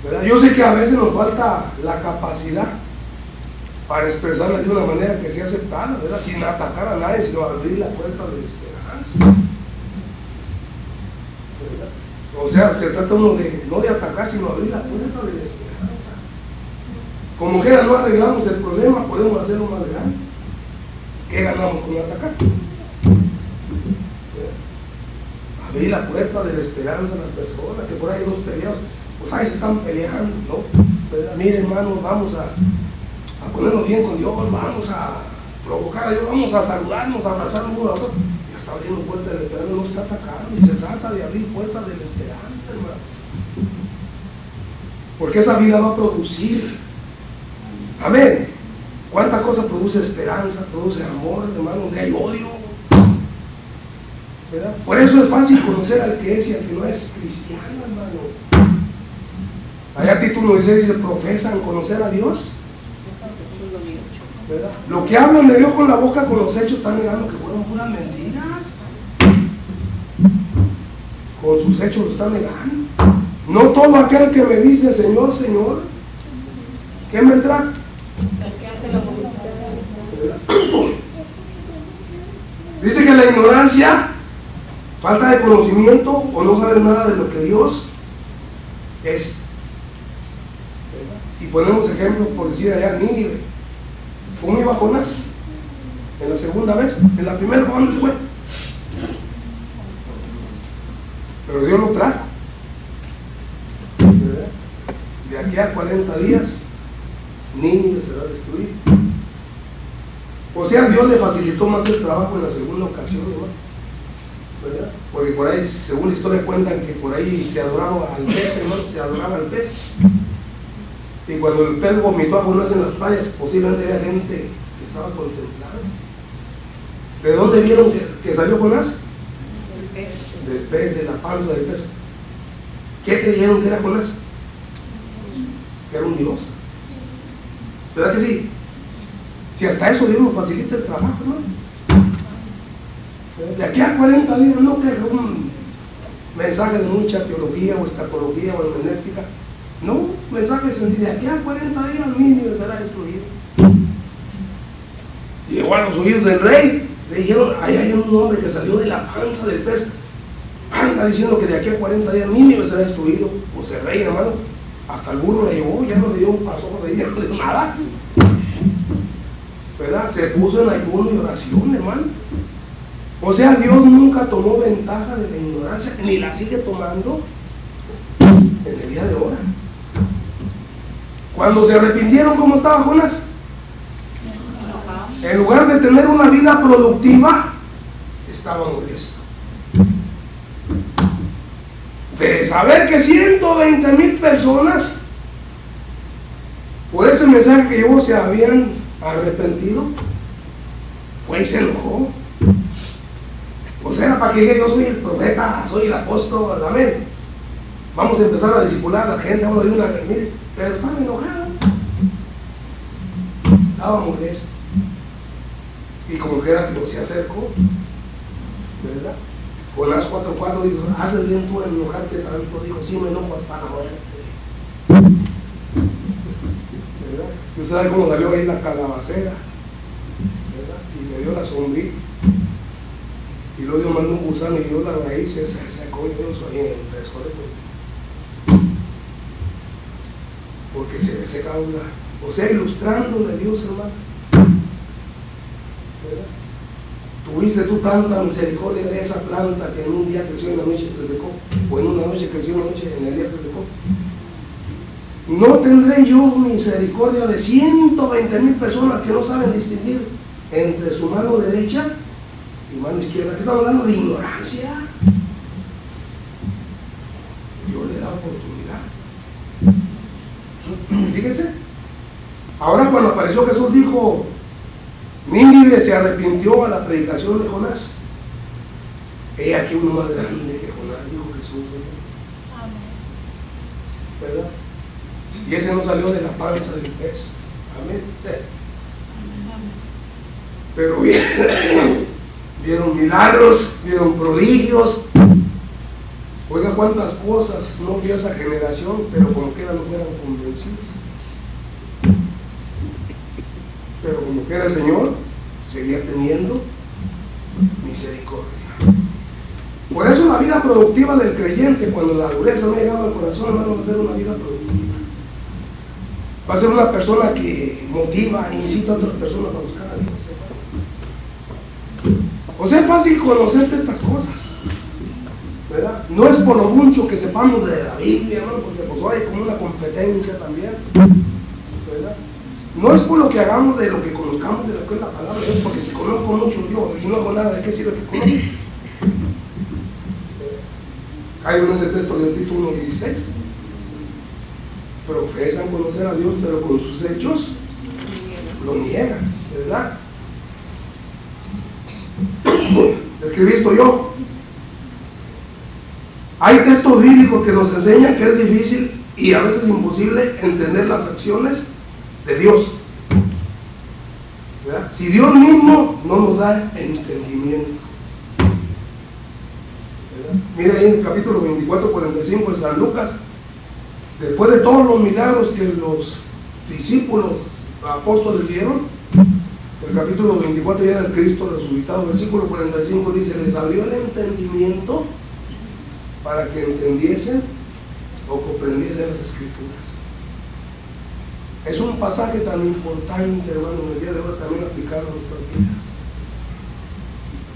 ¿verdad? Yo sé que a veces nos falta la capacidad para expresarla de una manera que sea aceptada, ¿verdad? Sin atacar a nadie, sino abrir la puerta de la esperanza, ¿verdad? O sea, se trata uno de, no de atacar, sino abrir la puerta de la esperanza. Como quiera no arreglamos el problema, podemos hacerlo más grande. ¿Qué ganamos con atacar? Abrir la puerta de la esperanza a las personas, que por ahí hay dos peleados, pues ahí se están peleando, ¿no? ¿Verdad? Miren, hermanos, vamos a ponernos bien con Dios, vamos a provocar a Dios, vamos a saludarnos, a abrazarnos uno a otro. Ya está abriendo puertas de la esperanza, no se está atacando, y se trata de abrir puertas de la esperanza, hermano. Porque esa vida va a producir. Amén. ¿Cuántas cosas produce esperanza? Produce amor, hermano, donde hay odio, ¿verdad? Por eso es fácil conocer al que es y al que no es cristiano, hermano. Allá título dice, profesan conocer a Dios, ¿verdad? Lo que hablan de Dios con la boca, con los hechos están negando que fueron puras mentiras. Con sus hechos lo están negando. No todo aquel que me dice Señor, Señor, ¿qué me entra? Dice que la ignorancia, falta de conocimiento o no saber nada de lo que Dios es. Y ponemos ejemplos, por decir allá, Nínive. ¿Cómo iba Jonás? En la segunda vez, en la primera, ¿para dónde se fue? Pero Dios lo trajo. De aquí a 40 días, Nínive será destruido. O sea, Dios le facilitó más el trabajo en la segunda ocasión, hermano, ¿verdad? Porque por ahí, según la historia, cuentan que por ahí se adoraba al pez, hermano, se adoraba al pez. Y cuando el pez vomitó a Jonás en las playas, posiblemente había gente que estaba contemplando. ¿De dónde vieron que salió Jonás? Del pez, de la panza del pez. ¿Qué creyeron que era Jonás? Que era un Dios. ¿Verdad que sí? Si hasta eso Dios nos facilita el trabajo, hermano. De aquí a 40 días, no que un mensaje de mucha teología o escatología o hermenéutica. No, mensaje sencillo. De aquí a 40 días Nínive será destruido. Llegó a los oídos del rey. Le dijeron, ahí hay un hombre que salió de la panza del pez. Anda diciendo que de aquí a 40 días Nínive será destruido. Pues el rey, hermano, hasta el burro le llevó, ya no le dio un paso, ya no le dio nada. ¿Verdad? Se puso en ayuno y oración, hermano. O sea, Dios nunca tomó ventaja de la ignorancia, ni la sigue tomando en el día de ahora. Cuando se arrepintieron, ¿cómo estaba Jonás? En lugar de tener una vida productiva, estaba molesto. De saber que 120,000 personas, por ese mensaje que llevó, se habían arrepentido, pues se enojó. O sea, era para que diga, yo soy el profeta, soy el apóstol, amén. Vamos a empezar a discipular a la gente, vamos a dar una, mire, pero estaba enojado, estaba molesto. Y como que era Dios se acercó, ¿verdad? Jonás 4:4 dijo, haces bien tú en enojarte tanto. Dijo, sí, me enojo hasta la muerte. ¿Verdad? Y usted sabe cómo salió ahí la calabacera, ¿verdad? Y le dio la sombrilla. Y luego Dios mandó un gusano y dio la raíz, se secó y Dios ahí empezó de porque se ve secado una. O sea, ilustrándole a Dios, hermano. ¿Verdad? Tuviste tú tanta misericordia de esa planta que en un día creció y en la noche se secó, o en una noche creció y en la noche en el día se secó. No tendré yo misericordia de 120,000 personas que no saben distinguir entre su mano derecha y mano izquierda. ¿Qué estamos hablando? De ignorancia. Dios le da oportunidad. Fíjense. Ahora cuando apareció Jesús dijo, Nínive se arrepintió a la predicación de Jonás. He aquí uno más grande que Jonás, dijo Jesús. ¿Verdad? Y ese no salió de la panza del pez. Amén. Pero vieron milagros, vieron prodigios. Oiga cuántas cosas no vio esa generación, pero como quiera no fueran convencidos. porque era el Señor, seguía teniendo misericordia. Por eso la vida productiva del creyente, cuando la dureza no ha llegado al corazón, hermano, va a ser una vida productiva. Va a ser una persona que motiva e incita a otras personas a buscar a Dios. O sea, es fácil conocerte estas cosas, ¿verdad? No es por lo mucho que sepamos de la Biblia, ¿no? Porque pues hay como una competencia también, ¿verdad? No es por lo que hagamos de lo que conozcamos de lo que es la palabra de Dios, porque si conozco mucho yo y no hago nada, ¿de qué sirve que conozco? Hay en ese texto de Tito 1:16. Profesan conocer a Dios, pero con sus hechos lo niegan, ¿verdad? Escribí esto yo. Hay textos bíblicos que nos enseñan que es difícil y a veces imposible entender las acciones de Dios, ¿verdad? Si Dios mismo no nos da entendimiento, ¿verdad? Mira ahí en el capítulo 24:45 de San Lucas, después de todos los milagros que los discípulos apóstoles dieron, el capítulo 24 ya del Cristo resucitado, versículo 45 dice: les abrió el entendimiento para que entendiesen o comprendiesen las Escrituras. Es un pasaje tan importante, hermano, en el día de hoy también aplicado a nuestras vidas,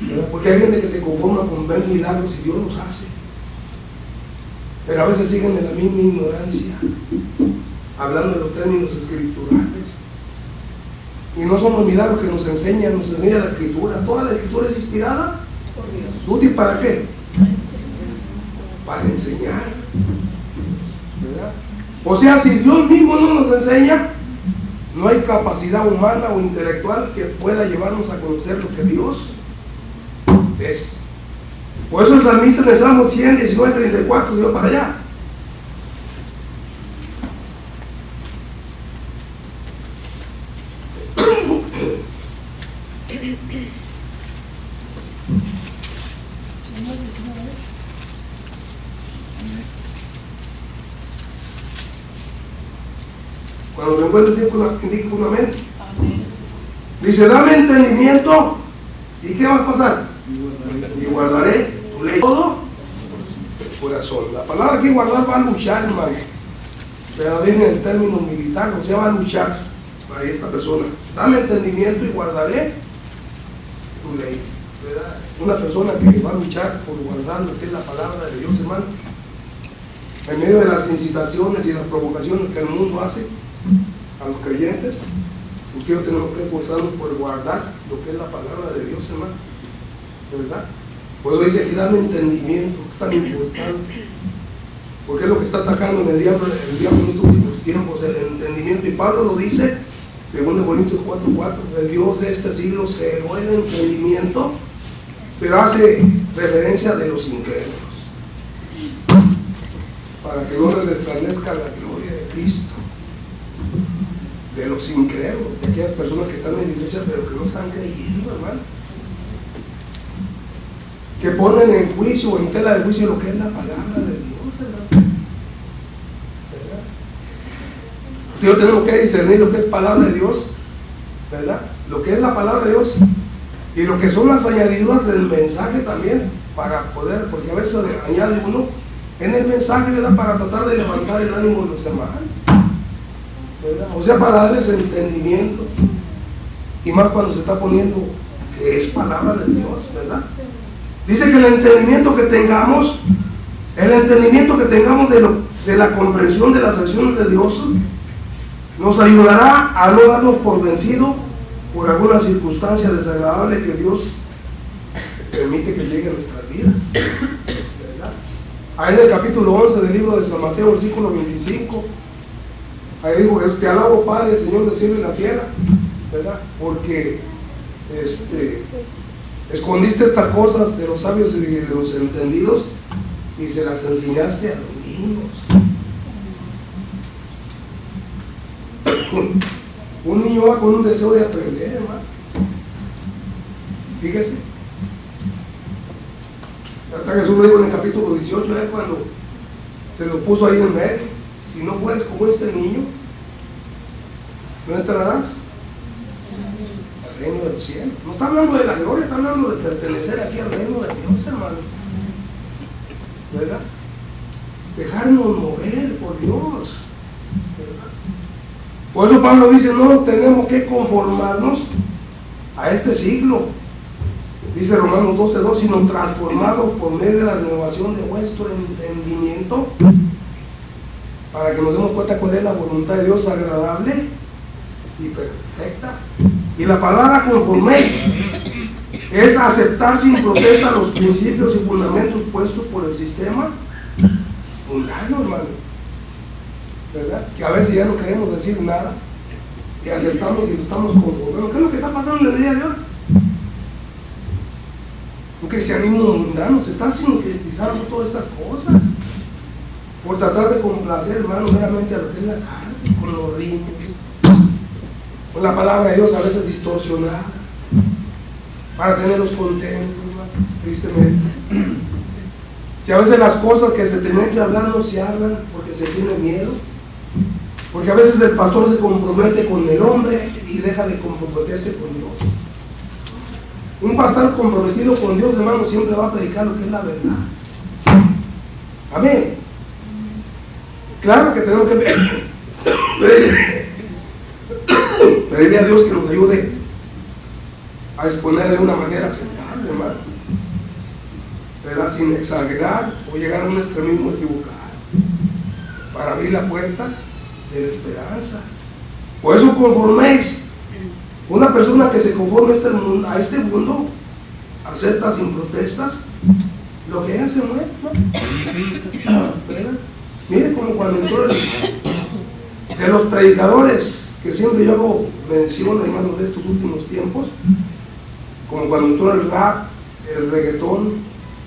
¿verdad? Porque hay gente que se conforma con ver milagros y Dios los hace, pero a veces siguen en la misma ignorancia, hablando de los términos escriturales. Y no son los milagros que nos enseña la Escritura. Toda la Escritura es inspirada por Dios. ¿Útil para qué? Para enseñar, ¿verdad? O sea, si Dios mismo no nos enseña, no hay capacidad humana o intelectual que pueda llevarnos a conocer lo que Dios es. Por eso el salmista en el Salmo 119:34 dio para allá. Cuando me encuentro indico un amén. Dice: dame entendimiento. ¿Y qué va a pasar? Y guardaré tu ley todo el corazón. La palabra aquí guardar va a luchar, hermano, pero viene el término militar, o sea, va a luchar para esta persona. Dame entendimiento y guardaré tu ley, ¿verdad? Una persona que va a luchar por guardar lo que es la palabra de Dios, hermano, en medio de las incitaciones y las provocaciones que el mundo hace a los creyentes, usted y yo tenemos que esforzarnos por guardar lo que es la palabra de Dios, hermano, ¿verdad? Por eso dice aquí: dame entendimiento, es tan importante, porque es lo que está atacando en el diablo en estos últimos tiempos, el entendimiento. Y Pablo lo dice, 2 Corintios 4:4, el Dios de este siglo cegó el entendimiento, pero hace referencia de los incrédulos, para que no les resplandezca la gloria de Cristo. De los incrédulos, de aquellas personas que están en la iglesia pero que no están creyendo, hermano, que ponen en juicio o en tela de juicio lo que es la palabra de Dios, hermano, ¿verdad? Yo tenemos que discernir lo que es palabra de Dios, ¿verdad? Lo que es la palabra de Dios y lo que son las añadiduras del mensaje también, para poder, porque a veces añade uno en el mensaje, ¿verdad?, para tratar de levantar el ánimo de los hermanos, ¿verdad? O sea, para darles entendimiento, y más cuando se está poniendo que es palabra de Dios, ¿verdad? Dice que el entendimiento que tengamos de la comprensión de las acciones de Dios, nos ayudará a no darnos por vencido por alguna circunstancia desagradable que Dios permite que llegue a nuestras vidas, ¿verdad? Ahí en el capítulo 11 del libro de San Mateo, versículo 25, ahí digo: te alabo, Padre, Señor del cielo y la tierra, ¿verdad? Porque escondiste estas cosas de los sabios y de los entendidos y se las enseñaste a los niños. Un niño va con un deseo de aprender, hermano. Fíjese. Hasta Jesús lo dijo en el capítulo 18, cuando se lo puso ahí en medio: si no fueres como este niño, no entrarás reino de los cielos. No está hablando de la gloria, está hablando de pertenecer aquí al reino de Dios, hermano. ¿Verdad? Dejarnos mover por Dios. ¿Verdad? Por eso Pablo dice, no tenemos que conformarnos a este siglo. Dice Romanos 12:2, sino transformados por medio de la renovación de vuestro entendimiento, para que nos demos cuenta cuál es la voluntad de Dios agradable y perfecta. Y la palabra conforméis es aceptar sin protesta los principios y fundamentos puestos por el sistema mundano, hermano. ¿Verdad? Que a veces ya no queremos decir nada, que aceptamos y lo estamos conformando. ¿Qué es lo que está pasando en el día de hoy? Un cristianismo mundano, se está sincretizando todas estas cosas por tratar de complacer, hermano, meramente a lo que es la carne, con los ritmos, con la palabra de Dios a veces distorsionada, para tenerlos contentos, hermano, tristemente. Que a veces las cosas que se tenían que hablar no se hablan porque se tiene miedo, porque a veces el pastor se compromete con el hombre y deja de comprometerse con Dios. Un pastor comprometido con Dios, hermano, siempre va a predicar lo que es la verdad. Amén. Claro que tenemos que pedirle a Dios que nos ayude a exponer de una manera aceptable, hermano, ¿verdad? Sin exagerar o llegar a un extremismo equivocado, para abrir la puerta de la esperanza. Por eso conforméis. Una persona que se conforme a este mundo acepta sin protestas lo que hace, ¿no? ¿Verdad? Mire como cuando entró de los predicadores que siempre yo hago mención, hermanos, de estos últimos tiempos, como cuando entró el rap, el reggaetón,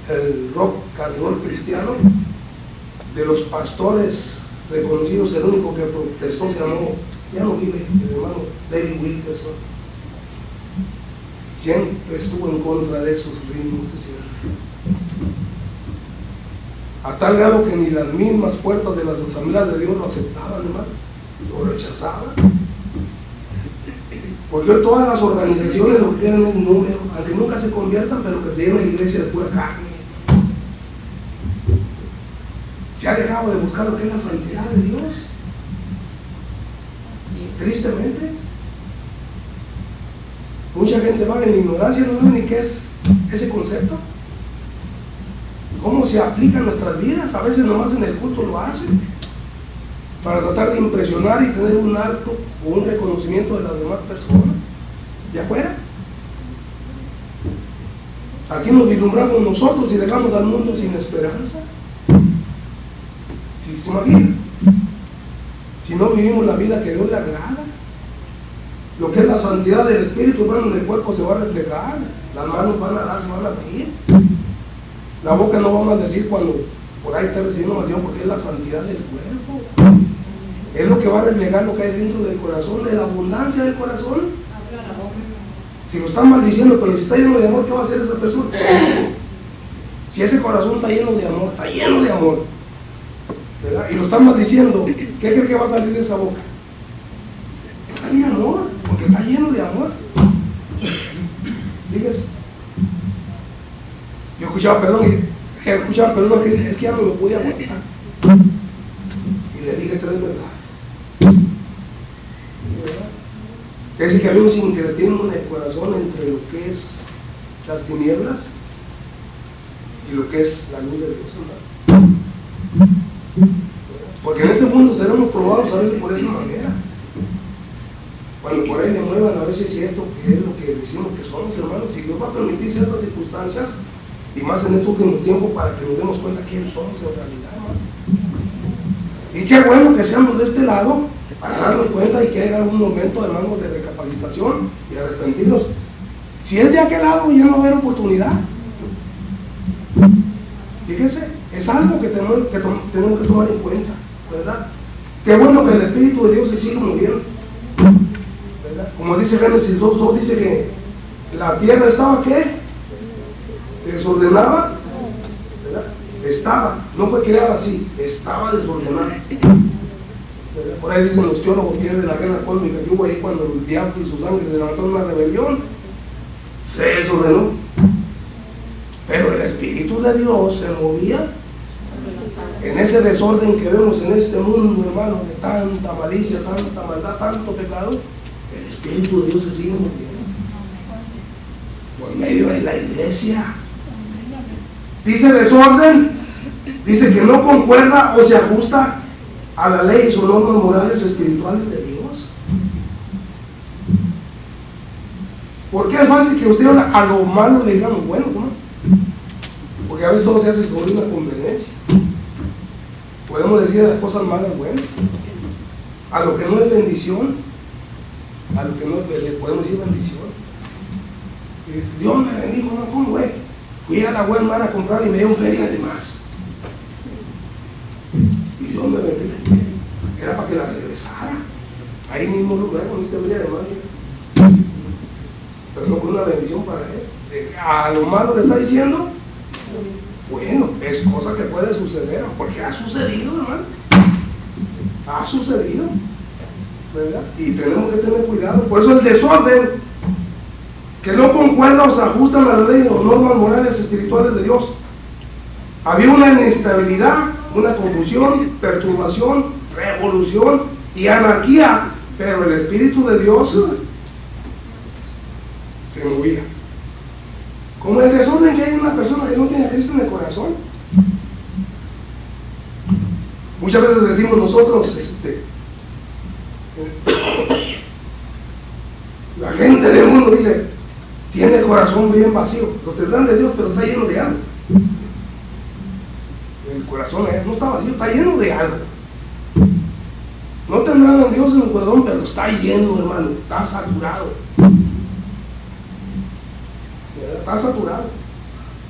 el rock and roll cristiano, de los pastores reconocidos, el único que protestó se llamó, ya no vive, el hermano David Wilkerson. Siempre estuvo en contra de esos ritmos, a tal grado que ni las mismas puertas de las asambleas de Dios lo aceptaban, hermano, lo rechazaban. Porque hoy todas las organizaciones lo que quieren es número, aunque nunca se conviertan, pero que se llene la iglesia de pura carne. Se ha dejado de buscar lo que es la santidad de Dios, tristemente. Mucha gente va en ignorancia, no sabe ni qué es ese concepto, cómo se aplica en nuestras vidas. A veces nomás en el culto lo hacen para tratar de impresionar y tener un alto o un reconocimiento de las demás personas de afuera. Aquí nos vislumbramos nosotros y dejamos al mundo sin esperanza. ¿Sí se imaginan? Si no vivimos la vida que Dios le agrada, lo que es la santidad del espíritu, hermano, en el cuerpo se va a reflejar, las manos van a dar, se van a abrir, la boca no vamos a decir cuando por ahí está recibiendo maldición, porque es la santidad del cuerpo, es lo que va a reflejar lo que hay dentro del corazón, de la abundancia del corazón. Si lo están maldiciendo, pero si está lleno de amor, ¿qué va a hacer esa persona? Si ese corazón está lleno de amor, ¿verdad? Y lo están maldiciendo, ¿qué cree que va a salir de esa boca? Va a salir amor, porque está lleno de amor. Dígase. Yo escuchaba perdón, que es que ya no lo podía aguantar. Y le dije 3 verdades. ¿Verdad? Que dice que había un sincretismo en el corazón entre lo que es las tinieblas y lo que es la luz de Dios, ¿verdad? Porque en este mundo seremos probados a veces por esa manera. Cuando por ahí le muevan a ver si es cierto que es lo que decimos que somos, hermanos. Si Dios va a permitir ciertas circunstancias, y más en este último tiempo, para que nos demos cuenta quién somos en realidad, hermano. Y qué bueno que seamos de este lado para darnos cuenta y que haya un momento, hermanos, de recapacitación y arrepentirnos. Si es de aquel lado, ya no va a haber oportunidad. Fíjense, es algo que tenemos que tomar en cuenta, ¿verdad? Qué bueno que el Espíritu de Dios se siga moviendo, ¿verdad? Como dice Génesis 2:2, dice que la tierra estaba, ¿qué? Desordenada, ¿verdad? Estaba, no fue creada así, estaba desordenada. ¿verdad? Por ahí dicen los teólogos que es de la guerra cósmica que hubo ahí cuando el diablo y sus ángeles levantaron una rebelión, se desordenó. Pero el Espíritu de Dios se movía en ese desorden que vemos en este mundo, hermano, de tanta malicia, tanta maldad, tanto pecado. El Espíritu de Dios se sigue moviendo por medio de la iglesia. Dice desorden, dice que no concuerda o se ajusta a la ley o normas morales espirituales de Dios. Porque es fácil que usted a lo malo le digamos bueno, ¿no? Porque a veces todo se hace sobre una conveniencia. Podemos decir a las cosas malas buenas, a lo que no es bendición, a lo que no es, le podemos decir bendición. Y Dios me bendijo, no, ¿cómo es? Fui a la buena hermana a comprar y me dio un feria de más. Y Dios me bendijo. Era para que la regresara. Ahí mismo lugar con este feria de más. Pero no fue una bendición para él. A lo malo le está diciendo. Bueno, es cosa que puede suceder, porque ha sucedido, hermano. Ha sucedido, ¿verdad? Y tenemos que tener cuidado. Por eso el desorden, que no concuerda o se ajusta a la ley o normas morales espirituales de Dios. Había una inestabilidad, una confusión, perturbación, revolución y anarquía, pero el Espíritu de Dios se movía. Como el desorden que hay en una persona que no tiene a Cristo en el corazón. Muchas veces decimos nosotros, la gente del mundo dice, tiene el corazón bien vacío, lo tendrán de Dios, pero está lleno de algo. El corazón no está vacío, está lleno de algo. No tendrán a Dios en el corazón, pero está lleno, hermano, está saturado. Está saturado.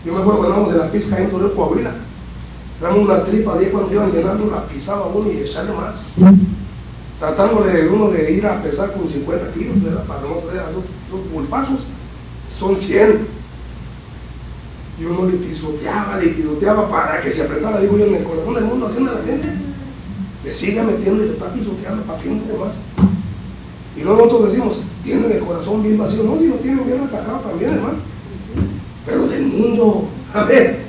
Yo me acuerdo cuando íbamos en la pizca en Torreón, Coahuila, éramos unas tripas y cuando iban llenando la pisaba uno y echarle más, tratándole de uno de ir a pesar con 50 kilos, ¿verdad? Para no hacer esos pulpazos, son 100 y uno le pisoteaba para que se apretara, digo yo, en el corazón del mundo, haciendo a la gente, le sigue metiendo y le está pisoteando para que entre más. Y luego nosotros decimos, tienen el corazón bien vacío. No, si lo tienen bien atacado también, hermano. Pero del mundo, a ver,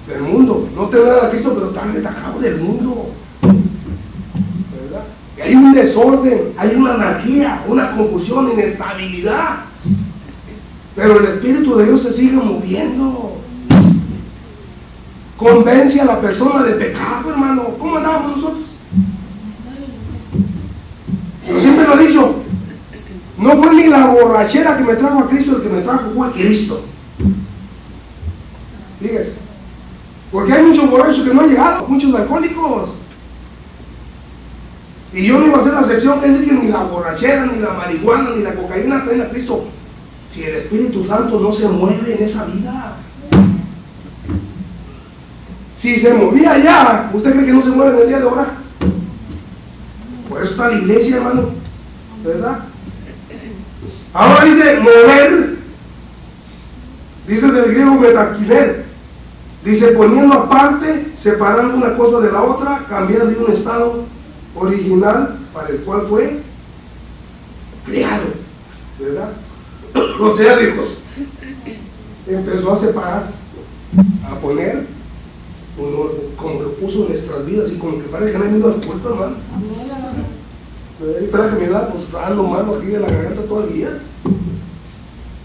del mundo, no te da a Cristo, pero están atacados del mundo, ¿verdad? Y hay un desorden, hay una anarquía, una confusión, inestabilidad, pero el Espíritu de Dios se sigue moviendo. Convence a la persona de pecado, hermano. ¿Cómo andábamos nosotros? Yo siempre lo he dicho, no fue ni la borrachera que me trajo a Cristo, el que me trajo fue Cristo. Fíjese, porque hay muchos borrachos que no han llegado, muchos alcohólicos. Y yo no iba a hacer la excepción, que decir que ni la borrachera, ni la marihuana, ni la cocaína traen a Cristo. Si el Espíritu Santo no se mueve en esa vida. Si se movía allá, ¿usted cree que no se mueve en el día de ahora? Por eso está la iglesia, hermano, ¿verdad? Ahora dice mover, dice del griego metaquiler, dice poniendo aparte, separando una cosa de la otra, cambiando de un estado original para el cual fue creado, ¿verdad? O sea, Dios empezó a separar, a poner como lo puso en nuestras vidas, y como que parece que no hay ido al culto, hermano. Y para que me da, pues ando malo aquí de la garganta todo el día.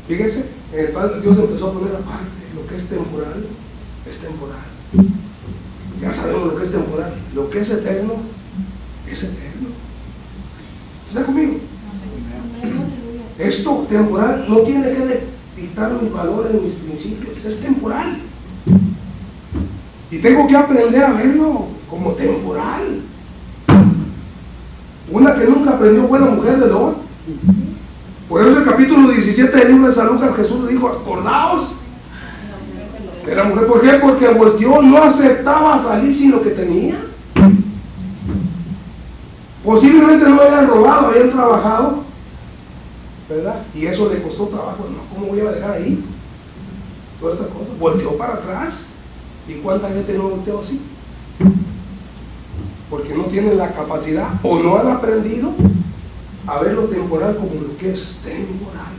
Fíjese, el Padre Dios empezó a poner aparte lo que es temporal, es temporal. Ya sabemos lo que es temporal, lo que es eterno, es eterno. ¿Está conmigo? Esto temporal no tiene que dictar mis valores, mis principios, es temporal. Y tengo que aprender a verlo como temporal. Una que nunca aprendió fue la mujer de Lot. Por eso el capítulo 17 del libro de San Lucas, Jesús le dijo, acordaos de la mujer. ¿Por qué? Porque volteó, no aceptaba salir sin lo que tenía. Posiblemente no habían robado, habían trabajado, ¿verdad? Y eso le costó trabajo. No, ¿cómo voy a dejar ahí toda esta cosa? Volteó para atrás. ¿Y cuánta gente no volteó así? porque no tienen la capacidad o no han aprendido a ver lo temporal como lo que es temporal,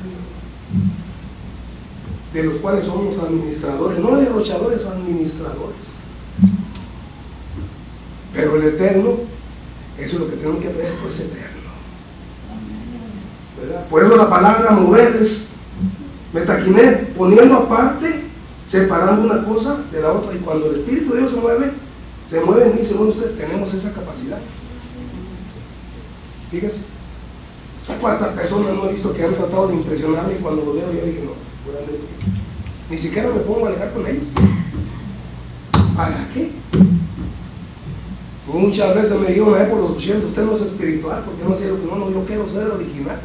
de los cuales somos administradores, no derrochadores, administradores. Pero el eterno, eso es lo que tenemos que aprender, esto es eterno, ¿verdad? Por eso la palabra mover es metaquiné, poniendo aparte, separando una cosa de la otra, y cuando el Espíritu de Dios se mueve en mí, se mueve usted, tenemos esa capacidad. Fíjese, ¿sabes cuántas personas no he visto que han tratado de impresionarme y cuando lo veo yo dije, no, ni siquiera me pongo a alegar con ellos? ¿Para qué? Muchas veces me dijeron por los 80, usted no es espiritual, porque no hacía lo que no, yo quiero ser original.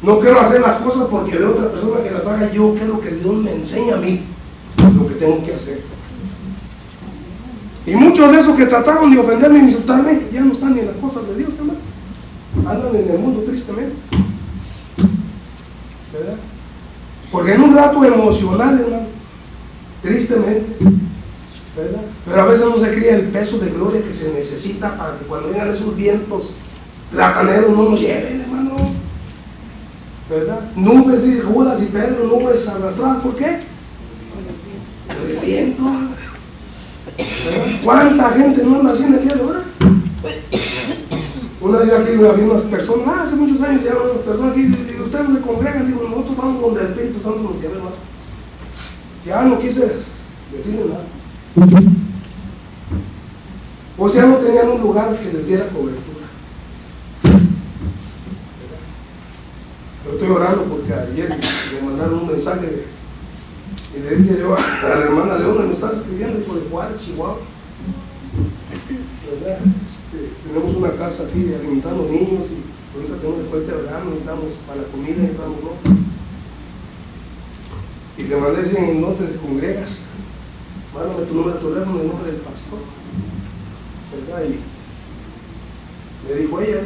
No quiero hacer las cosas porque veo otra persona que las haga, yo quiero que Dios me enseñe a mí lo que tengo que hacer. Y muchos de esos que trataron de ofenderme y insultarme ya no están ni en las cosas de Dios, hermano. Andan en el mundo tristemente, ¿verdad? Porque en un rato emocional, hermano, tristemente, ¿verdad? Pero a veces no se cría el peso de gloria que se necesita para que cuando vengan esos vientos plataneros no nos lleven, hermano, ¿verdad? Nubes, dice Judas y Pedro, nubes arrastradas, ¿por qué? Por el viento, ¿verdad? ¿Cuánta gente no anda así en el día de ahora? Una vez aquí había unas personas, hace muchos años llegaron unas personas aquí, y ustedes no se congregan, digo, nosotros vamos donde el Espíritu Santo nos lleva, hermano. Ya no quise decirle nada. O sea, no tenían un lugar que les diera cobertura. Yo estoy orando porque ayer me mandaron un mensaje y le dije yo a la hermana, ¿de dónde me estás escribiendo? Y por el Juárez, Chihuahua. ¿Verdad? Tenemos una casa aquí alimentando niños y ahorita tenemos después de verano, necesitamos para la comida, necesitamos ropa. Y le mandé decir, ¿en dónde te congregas? Mándame tu número de teléfono, el nombre del pastor, ¿verdad? Y me dijo ella,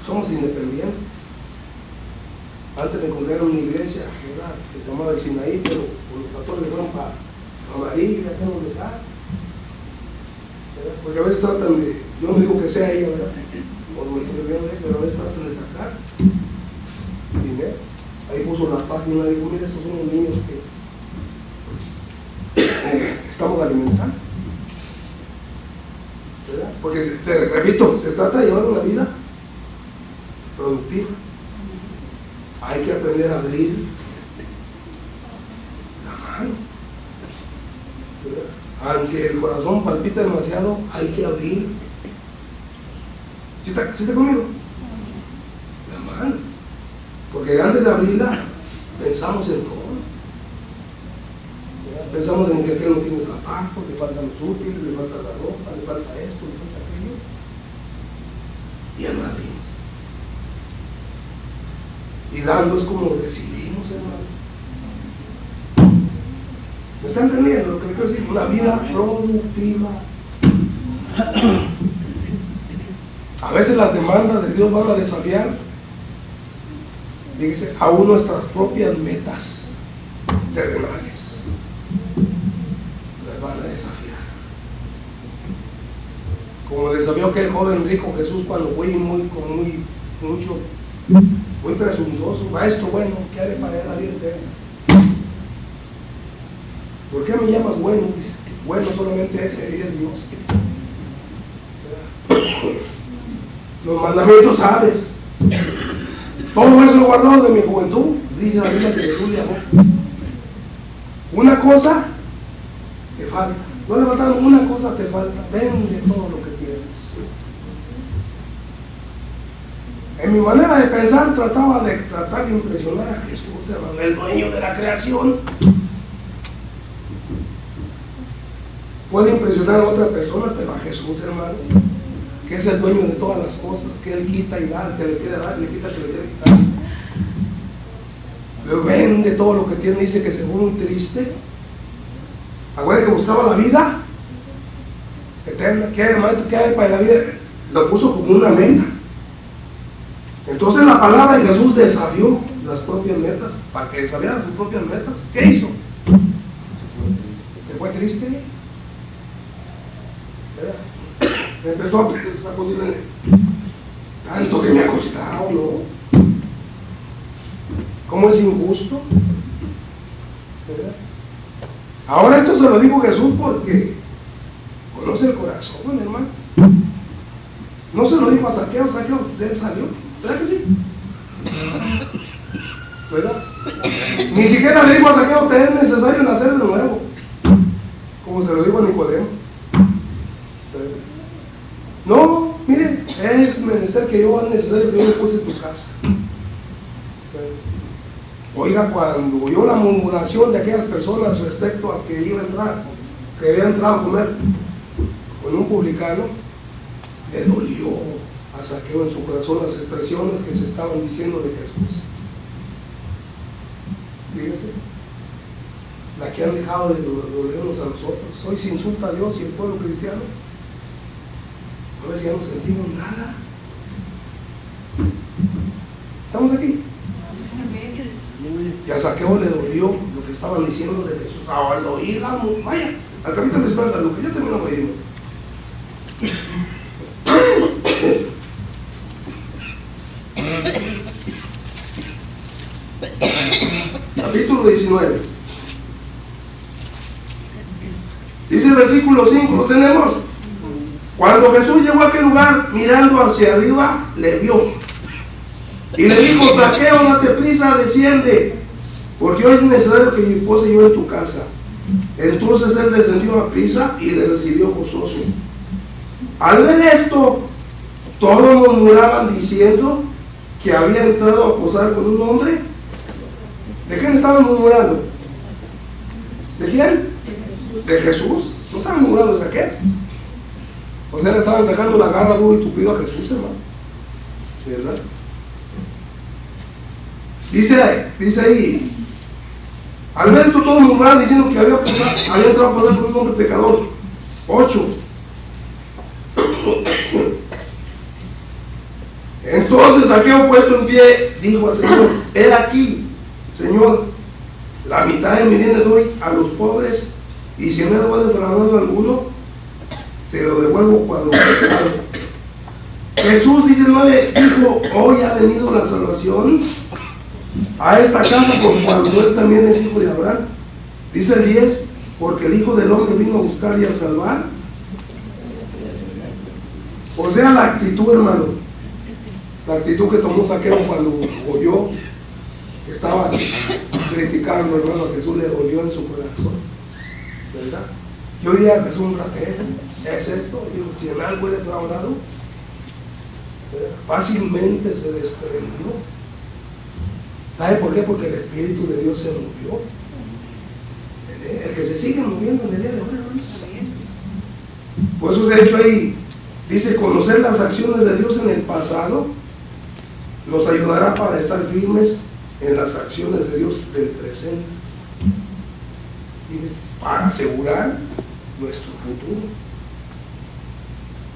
somos independientes. Antes me congregaba en una iglesia, ¿verdad?, que se llamaba el Sinaí, pero los pastores fueron para María, acá nos dejaron, ¿verdad? Porque a veces tratan de, yo no digo que sea ella, ¿verdad?, pero a veces tratan de sacar dinero. Ahí puso la página y dijo, mira, esos son los niños que estamos alimentando, ¿verdad? Porque, repito, se trata de llevar una vida productiva. Hay que aprender a abrir la mano, ¿verdad? Aunque el corazón palpita demasiado, hay que abrir. ¿Sí está conmigo? La mano. Porque antes de abrirla, pensamos en todo. ¿Verdad? Pensamos en que aquel no tiene zapatos, le faltan los útiles, le falta la ropa, le falta esto, le falta aquello. Y abrimos. Y dando es como recibimos, hermano. ¿Me están entendiendo lo que quiero decir? Una vida productiva. A veces las demandas de Dios van a desafiar, fíjese, aún nuestras propias metas terrenales. Las van a desafiar. Como desafió aquel joven rico Jesús cuando fue muy presuntuoso, maestro bueno, ¿qué haré para la vida eterna? ¿Por qué me llamas bueno? Dice, bueno solamente ese y es Dios. Los mandamientos sabes. Todo eso lo he guardado de mi juventud, dice la Biblia que Jesús le amó. Una cosa te falta. No le faltan, una cosa te falta. Vende todo lo que tienes. En mi manera de pensar trataba de impresionar a Jesús, hermano, el dueño de la creación. Puede impresionar a otra persona, pero a Jesús, hermano, que es el dueño de todas las cosas, que Él quita y da, que le quiere dar, le quita, que le quiere quitar. Le vende todo lo que tiene, dice que se fue muy triste. Acuérdense que buscaba la vida eterna. ¿Qué hay, maestro? ¿Qué hay para la vida? Lo puso como una meta. Entonces la palabra de Jesús desafió las propias metas, para que desafiaran sus propias metas. ¿Qué hizo? Se fue triste. ¿verdad? Empezó a pensar posible, tanto que me ha costado, ¿no? ¿Cómo es injusto? ¿Verdad? Ahora esto se lo dijo Jesús porque conoce el corazón, hermano. No se lo dijo a Zaqueo, Zaqueo de él salió, ¿verdad que sí? ¿Verdad? Ni siquiera le dijo a Zaqueo, te es necesario nacer de nuevo, como se lo dijo a Nicodemo. ¿Verdad? No, mire, es menester que yo, es necesario que yo me puse en tu casa. ¿Verdad? Oiga, cuando oyó la murmuración de aquellas personas respecto a que iba a entrar, que había entrado a comer con un publicano, le dolió a Zaqueo en su corazón las expresiones que se estaban diciendo de Jesús. Fíjense, la que han dejado de dolernos a nosotros. Hoy se insulta a Dios y el pueblo cristiano. A veces ya no sentimos nada. ¿Estamos aquí? Y a Zaqueo le dolió lo que estaban diciendo de Jesús. Al oír, vaya, al capítulo de Esperanza, lo que ya terminó oyendo. Capítulo 19. Dice el versículo 5, ¿lo tenemos? Cuando Jesús llegó a aquel lugar, mirando hacia arriba, le vio. Y le dijo, Zaqueo, date prisa, desciende, porque hoy es necesario que mi esposa y yo en tu casa. Entonces él descendió a prisa y le recibió gozoso. Al ver esto, todos murmuraban diciendo que había entrado a posar con un hombre. ¿De quién estaban murmurando? ¿De quién? De Jesús. No estaban murmurando de Zaqueo. O sea, le estaban sacando la garra duro y tupido a Jesús, hermano. ¿Verdad? Dice ahí, al ver esto todos murmuraban diciendo que había entrado a posar con un hombre pecador. 8. Entonces Zaqueo, puesto en pie, dijo al Señor, he aquí, Señor, la mitad de mi bien le doy a los pobres, y si me lo ha defraudado alguno, se lo devuelvo cuadruplicado. Jesús, dice el 9, dijo, hoy ha venido la salvación a esta casa, por cuanto él también es hijo de Abraham. Dice el 10, porque el Hijo del Hombre vino a buscar y a salvar. O sea, la actitud, hermano, la actitud que tomó Zaqueo cuando oyó que estaba criticando, hermano, a Jesús, le dolió en su corazón, ¿verdad? Yo diría que es un ratero, es esto. Digo, si en algo he defraudado, fácilmente se desprendió. ¿Sabe por qué? Porque el Espíritu de Dios se movió. El que se sigue moviendo en el día de hoy, hermano. Por eso se ha dicho ahí, dice, conocer las acciones de Dios en el pasado nos ayudará para estar firmes en las acciones de Dios del presente. ¿Tienes? Para asegurar nuestro futuro.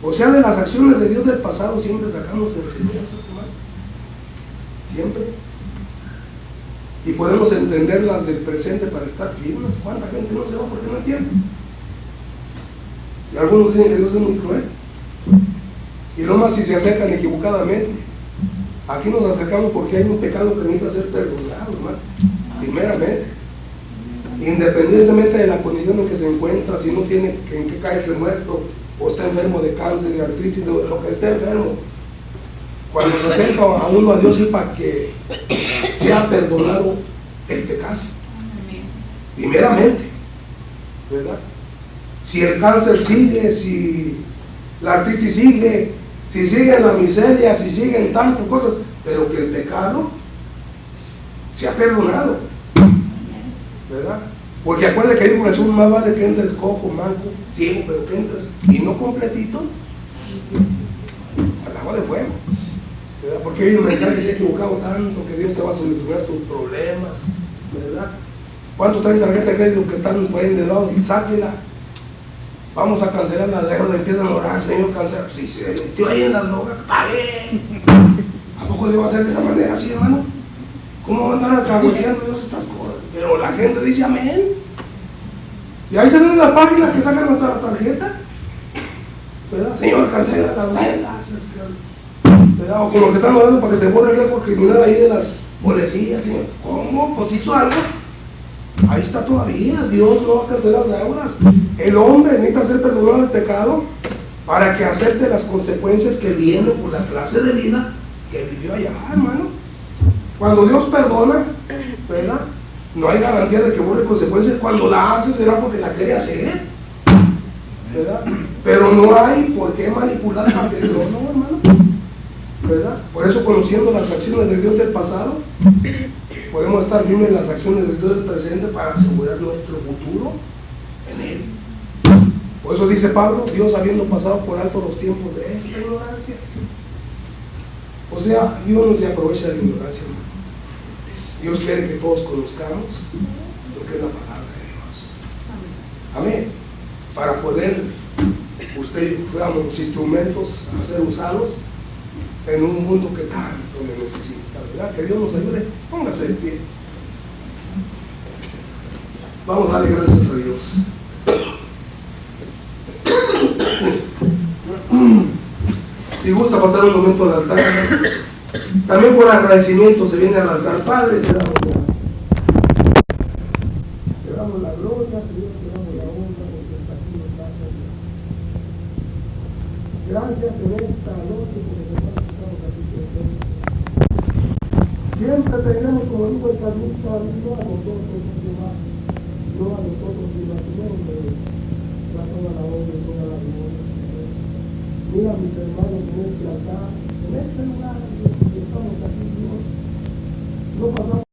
O sea, de las acciones de Dios del pasado siempre sacamos enseñanzas, hermano. Siempre. Y podemos entender las del presente para estar firmes. ¿Cuánta gente no se va porque no entiende? Y algunos dicen que Dios es muy cruel. Y no más si se acercan equivocadamente. Aquí nos acercamos porque hay un pecado que necesita ser perdonado, hermano. Primeramente. Independientemente de la condición en que se encuentra, si no tiene en qué caerse muerto, o está enfermo de cáncer, de artritis, de lo que esté enfermo. Cuando se acerca a uno a Dios es para que sea perdonado el pecado. Primeramente, ¿verdad? Si el cáncer sigue, si la artritis sigue, si siguen la miseria, si siguen tantas cosas, pero que el pecado sea perdonado, ¿verdad? Porque acuérdate que dijo Jesús, más vale que entres cojo, manco, ciego, pero que entres y no completito al agua de fuego, ¿verdad? Porque hay un mensaje que se ha equivocado tanto que Dios te va a solucionar tus problemas, ¿verdad? ¿Cuántos traen tarjeta de crédito que están por ahí endeudados? Y sáquela. Vamos a cancelar la deuda, empiezan a orar, Señor, cancela. Si se metió ahí en la droga, está bien. ¿A poco le va a hacer de esa manera así, hermano? ¿Cómo van a andar alcahueteando Dios estas cosas? Pero la gente dice amén. Y ahí se ven las páginas que sacan nuestra tarjeta. ¿verdad? Señor, cancela las deudas, ¿verdad? O como que están orando para que se borre el récord criminal ahí de las policías, Señor. ¿Cómo? Pues hizo algo. Ahí está todavía. Dios no va a cancelar deudas. El hombre necesita ser perdonado del pecado para que acepte las consecuencias que vienen por la clase de vida que vivió allá, hermano. Cuando Dios perdona, ¿verdad? No hay garantía de que borre consecuencias. Cuando la hace será porque la quiere hacer, ¿verdad? Pero no hay por qué manipular para que no, hermano, ¿verdad? Por eso, conociendo las acciones de Dios del pasado, podemos estar firmes en las acciones de Dios del presente para asegurar nuestro futuro en Él. Por eso dice Pablo, Dios habiendo pasado por alto los tiempos de esta ignorancia. O sea, Dios no se aprovecha de la ignorancia, hermano. Dios quiere que todos conozcamos lo que es la palabra de Dios. Amén. Para poder usted y fuéramos los instrumentos a ser usados en un mundo que tanto le necesita, ¿verdad? Que Dios nos ayude. Póngase de pie. Vamos a darle gracias a Dios. Si gusta pasar un momento al altar, también por agradecimiento se viene al altar. Padre, te damos la gloria, Dios, te damos la honra, porque está aquí en casa. Gracias en esta noche porque estamos aquí presentes. Siempre tenemos, como dijo el salmista, no a nosotros, Jehová, no a nosotros, sino a tu nombre, la toda la honra y toda la gloria. Mira, mis hermanos, en este altar, en este lugar, que estamos aquí, Dios, no pasamos.